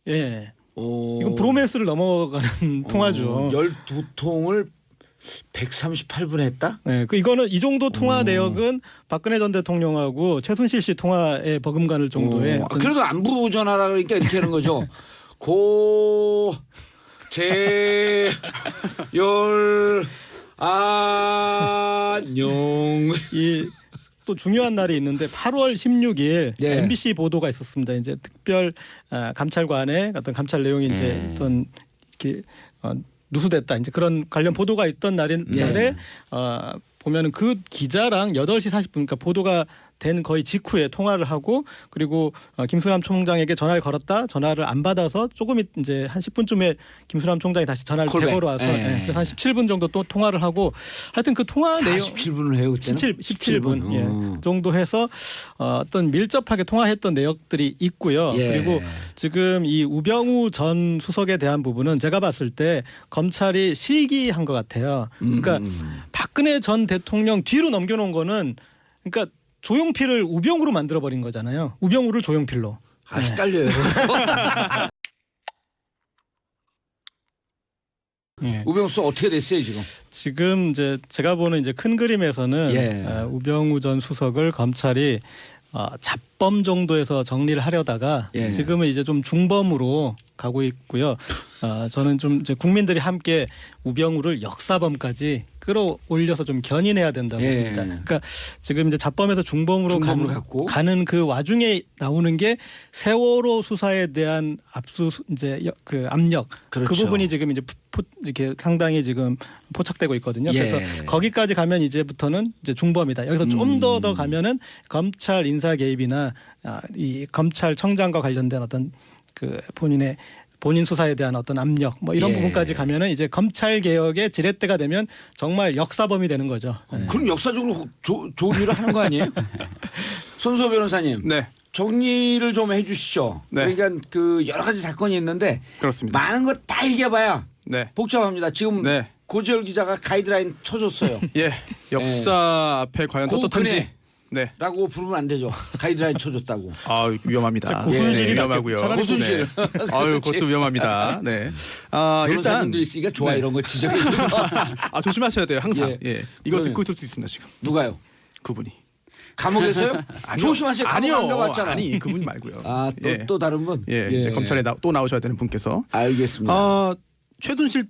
[SPEAKER 1] 예.
[SPEAKER 2] 오.
[SPEAKER 1] 이건 브로맨스를 넘어가는 통화죠.
[SPEAKER 2] 12통을 138분 했다?
[SPEAKER 1] 네, 이거는 이 정도 통화 내역은 박근혜 전 대통령하고 최순실 씨 통화에 버금가는 정도의 어떤
[SPEAKER 2] 그래도 안부 전화라 그러니까 이렇게 하는 거죠. 안녕.
[SPEAKER 1] 또 중요한 날이 있는데 8월 16일
[SPEAKER 2] 네.
[SPEAKER 1] MBC 보도가 있었습니다. 이제 특별 감찰관의 어떤 감찰 내용이 이제 어떤 이렇게 누수됐다. 이제 그런 관련 보도가 있던 날에 보면은 그 기자랑 8시 40분 그러니까 보도가 된 거의 직후에 통화를 하고 그리고 김수남 총장에게 전화를 걸었다 전화를 안 받아서 조금 이제 한 10분쯤에 김수남 총장이 다시 전화를
[SPEAKER 2] 콜백.
[SPEAKER 1] 대거로 와서
[SPEAKER 2] 예.
[SPEAKER 1] 그래서 한 17분 정도 또 통화를 하고 하여튼 그 통화 내용
[SPEAKER 2] 47분을 해요 그때는.
[SPEAKER 1] 17분 예.
[SPEAKER 2] 어.
[SPEAKER 1] 그 정도 해서 어떤 밀접하게 통화했던 내역들이 있고요.
[SPEAKER 2] 예.
[SPEAKER 1] 그리고 지금 이 우병우 전 수석에 대한 부분은 제가 봤을 때 검찰이 시기한 것 같아요. 그러니까 박근혜 전 대통령 뒤로 넘겨놓은 거는 그러니까 조용필을 우병우로 만들어버린 거잖아요. 우병우를 조용필로.
[SPEAKER 2] 아, 헷갈려요.
[SPEAKER 1] 예.
[SPEAKER 2] 우병수 어떻게 됐어요 지금?
[SPEAKER 1] 지금 이제 제가 보는 이제 큰 그림에서는
[SPEAKER 2] 예.
[SPEAKER 1] 우병우 전 수석을 검찰이 잡범 정도에서 정리를 하려다가
[SPEAKER 2] 예.
[SPEAKER 1] 지금은 이제 좀 중범으로 가고 있고요. 저는 좀 이제 국민들이 함께 우병우를 역사범까지 끌어올려서 좀 견인해야 된다고
[SPEAKER 2] 예.
[SPEAKER 1] 봅니다. 그러니까 지금 이제 잡범에서 중범으로
[SPEAKER 2] 갔고
[SPEAKER 1] 가는 그 와중에 나오는 게 세월호 수사에 대한 이제 그 압력
[SPEAKER 2] 그렇죠.
[SPEAKER 1] 그 부분이 지금 이제 이렇게 상당히 지금 포착되고 있거든요.
[SPEAKER 2] 예.
[SPEAKER 1] 그래서 거기까지 가면 이제부터는 이제 중범이다. 여기서 좀 더 가면은 검찰 인사 개입이나 이 검찰청장과 관련된 어떤 그 본인 수사에 대한 어떤 압력 뭐 이런
[SPEAKER 2] 예.
[SPEAKER 1] 부분까지 가면은 이제 검찰 개혁의 지렛대가 되면 정말 역사범이 되는 거죠. 네.
[SPEAKER 2] 그럼 역사적으로 좋은 일을 하는 거 아니에요? 손수호 변호사님.
[SPEAKER 3] 네,
[SPEAKER 2] 정리를 좀 해주시죠.
[SPEAKER 3] 네.
[SPEAKER 2] 그러니까 그 여러 가지 사건이 있는데
[SPEAKER 3] 그렇습니다.
[SPEAKER 2] 많은 거 다 얘기해봐야
[SPEAKER 3] 네,
[SPEAKER 2] 복잡합니다. 지금
[SPEAKER 3] 네.
[SPEAKER 2] 고지열 기자가 가이드라인 쳐줬어요.
[SPEAKER 3] 예, 역사 앞에 과연 떳떳한지.
[SPEAKER 2] 고근혜.
[SPEAKER 3] 네,
[SPEAKER 2] 라고 부르면 안 되죠. 가이드라인 쳐줬다고.
[SPEAKER 3] 아 위험합니다.
[SPEAKER 1] 고순실이
[SPEAKER 3] 위험하고요.
[SPEAKER 1] 차라리
[SPEAKER 2] 고순실.
[SPEAKER 3] 네. 아유, 그것도 위험합니다. 네. 일단
[SPEAKER 2] 변호사님도 있으니까 좋아
[SPEAKER 3] 네.
[SPEAKER 2] 이런 거 지적해줘서.
[SPEAKER 3] 조심하셔야 돼요. 항상.
[SPEAKER 2] 예.
[SPEAKER 3] 예. 이거
[SPEAKER 2] 그러면-
[SPEAKER 3] 듣고 있을 수 있습니다 지금.
[SPEAKER 2] 누가요?
[SPEAKER 3] 그분이.
[SPEAKER 2] 감옥에서요? 조심하세요. 감옥 안 가봤잖아.
[SPEAKER 3] 아니 그분이 말고요.
[SPEAKER 2] 또 다른 분?
[SPEAKER 3] 예, 이제 검찰에 또 나오셔야 되는 분께서
[SPEAKER 2] 알겠습니다.
[SPEAKER 3] 최순실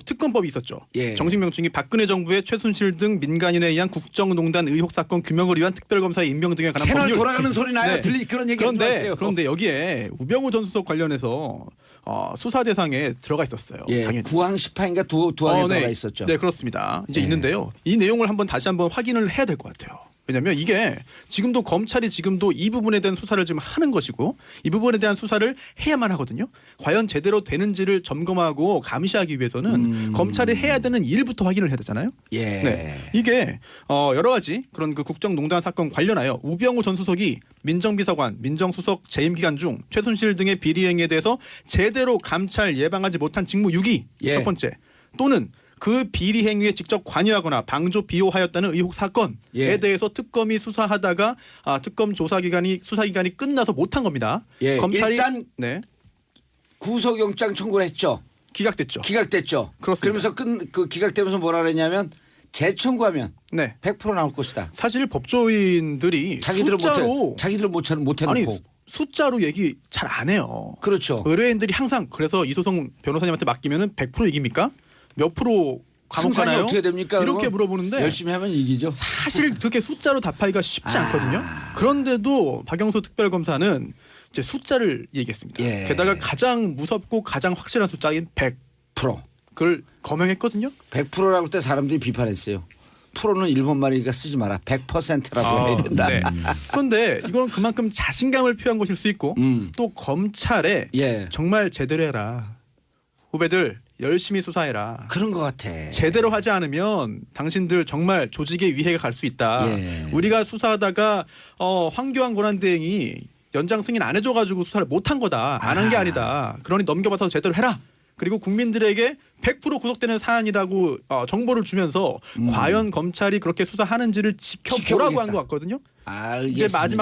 [SPEAKER 3] 특검법이 있었죠.
[SPEAKER 2] 예.
[SPEAKER 3] 정식 명칭이 박근혜 정부의 최순실 등 민간인에 의한 국정농단 의혹 사건 규명을 위한 특별검사의 임명 등에 관한
[SPEAKER 2] 채널
[SPEAKER 3] 법률.
[SPEAKER 2] 돌아가는 소리 나요.
[SPEAKER 3] 네.
[SPEAKER 2] 그런 얘기 하지 마세요.
[SPEAKER 3] 그런데 여기에 우병우 전 수석 관련해서 수사 대상에 들어가 있었어요.
[SPEAKER 2] 예,
[SPEAKER 3] 당연히.
[SPEAKER 2] 9항 10항인가 두 항에 들어가
[SPEAKER 3] 네.
[SPEAKER 2] 있었죠.
[SPEAKER 3] 네, 그렇습니다. 이제
[SPEAKER 2] 예.
[SPEAKER 3] 있는데요. 이 내용을 다시 한번 확인을 해야 될 것 같아요. 왜냐하면 이게 지금도 검찰이 지금도 이 부분에 대한 수사를 지금 하는 것이고 이 부분에 대한 수사를 해야만 하거든요. 과연 제대로 되는지를 점검하고 감시하기 위해서는 검찰이 해야 되는 일부터 확인을 해야 되잖아요.
[SPEAKER 2] 예.
[SPEAKER 3] 네, 이게 여러 가지 그런 그 국정농단 사건 관련하여 우병우 전 수석이 민정비서관, 민정수석 재임 기간 중 최순실 등의 비리 행위에 대해서 제대로 감찰 예방하지 못한 직무 유기
[SPEAKER 2] 예.
[SPEAKER 3] 첫 번째 또는 그 비리 행위에 직접 관여하거나 방조 비호하였다는 의혹 사건에
[SPEAKER 2] 예.
[SPEAKER 3] 대해서 특검이 수사하다가 특검 수사 기간이 끝나서 못한 겁니다.
[SPEAKER 2] 예.
[SPEAKER 3] 검찰이
[SPEAKER 2] 일단
[SPEAKER 3] 네,
[SPEAKER 2] 구속영장 청구를 했죠.
[SPEAKER 3] 기각됐죠.
[SPEAKER 2] 기각됐죠.
[SPEAKER 3] 그렇습니다.
[SPEAKER 2] 그러면서 그 기각되면서 뭐라 그랬냐면 재청구하면
[SPEAKER 3] 네,
[SPEAKER 2] 100% 나올 것이다.
[SPEAKER 3] 사실 법조인들이 숫자로
[SPEAKER 2] 자기들은 못 해놓고.
[SPEAKER 3] 아니 숫자로 얘기 잘 안 해요.
[SPEAKER 2] 그렇죠.
[SPEAKER 3] 의뢰인들이 항상 그래서 이소송 변호사님한테 맡기면은 100% 이깁니까? 몇 프로 감옥
[SPEAKER 2] 승산이
[SPEAKER 3] 가나요?
[SPEAKER 2] 어떻게 됩니까?
[SPEAKER 3] 이렇게
[SPEAKER 2] 그러면
[SPEAKER 3] 물어보는데
[SPEAKER 2] 열심히 하면 이기죠.
[SPEAKER 3] 사실 그렇게 숫자로 답하기가 쉽지 않거든요. 그런데도 박영수 특별검사는 이제 숫자를 얘기했습니다.
[SPEAKER 2] 예.
[SPEAKER 3] 게다가 가장 무섭고 가장 확실한 숫자인 100.
[SPEAKER 2] 100%.
[SPEAKER 3] 그걸 거명했거든요.
[SPEAKER 2] 100%라고 할 때 사람들이 비판했어요. 프로는 일본 말이니까 쓰지 마라. 100%라고 해야 된다.
[SPEAKER 3] 네. 그런데 이건 그만큼 자신감을 표한 것일 수 있고 또 검찰에
[SPEAKER 2] 예.
[SPEAKER 3] 정말 제대로 해라. 후배들 열심히 수사해라.
[SPEAKER 2] 그런 것 같아.
[SPEAKER 3] 제대로 하지 않으면 당신들 정말 조직에 위해가 갈 수 있다.
[SPEAKER 2] 예.
[SPEAKER 3] 우리가 수사하다가 황교안 권한대행이 연장 승인 안 해줘가지고 수사를 못한 거다. 안 한 게 아니다. 그러니 넘겨봐서 제대로 해라. 그리고 국민들에게 100% 구속되는 사안이라고 정보를 주면서 과연 검찰이 그렇게 수사하는지를 지켜보라고 한 것 같거든요.
[SPEAKER 2] 알겠습니다.
[SPEAKER 3] 이제 마지막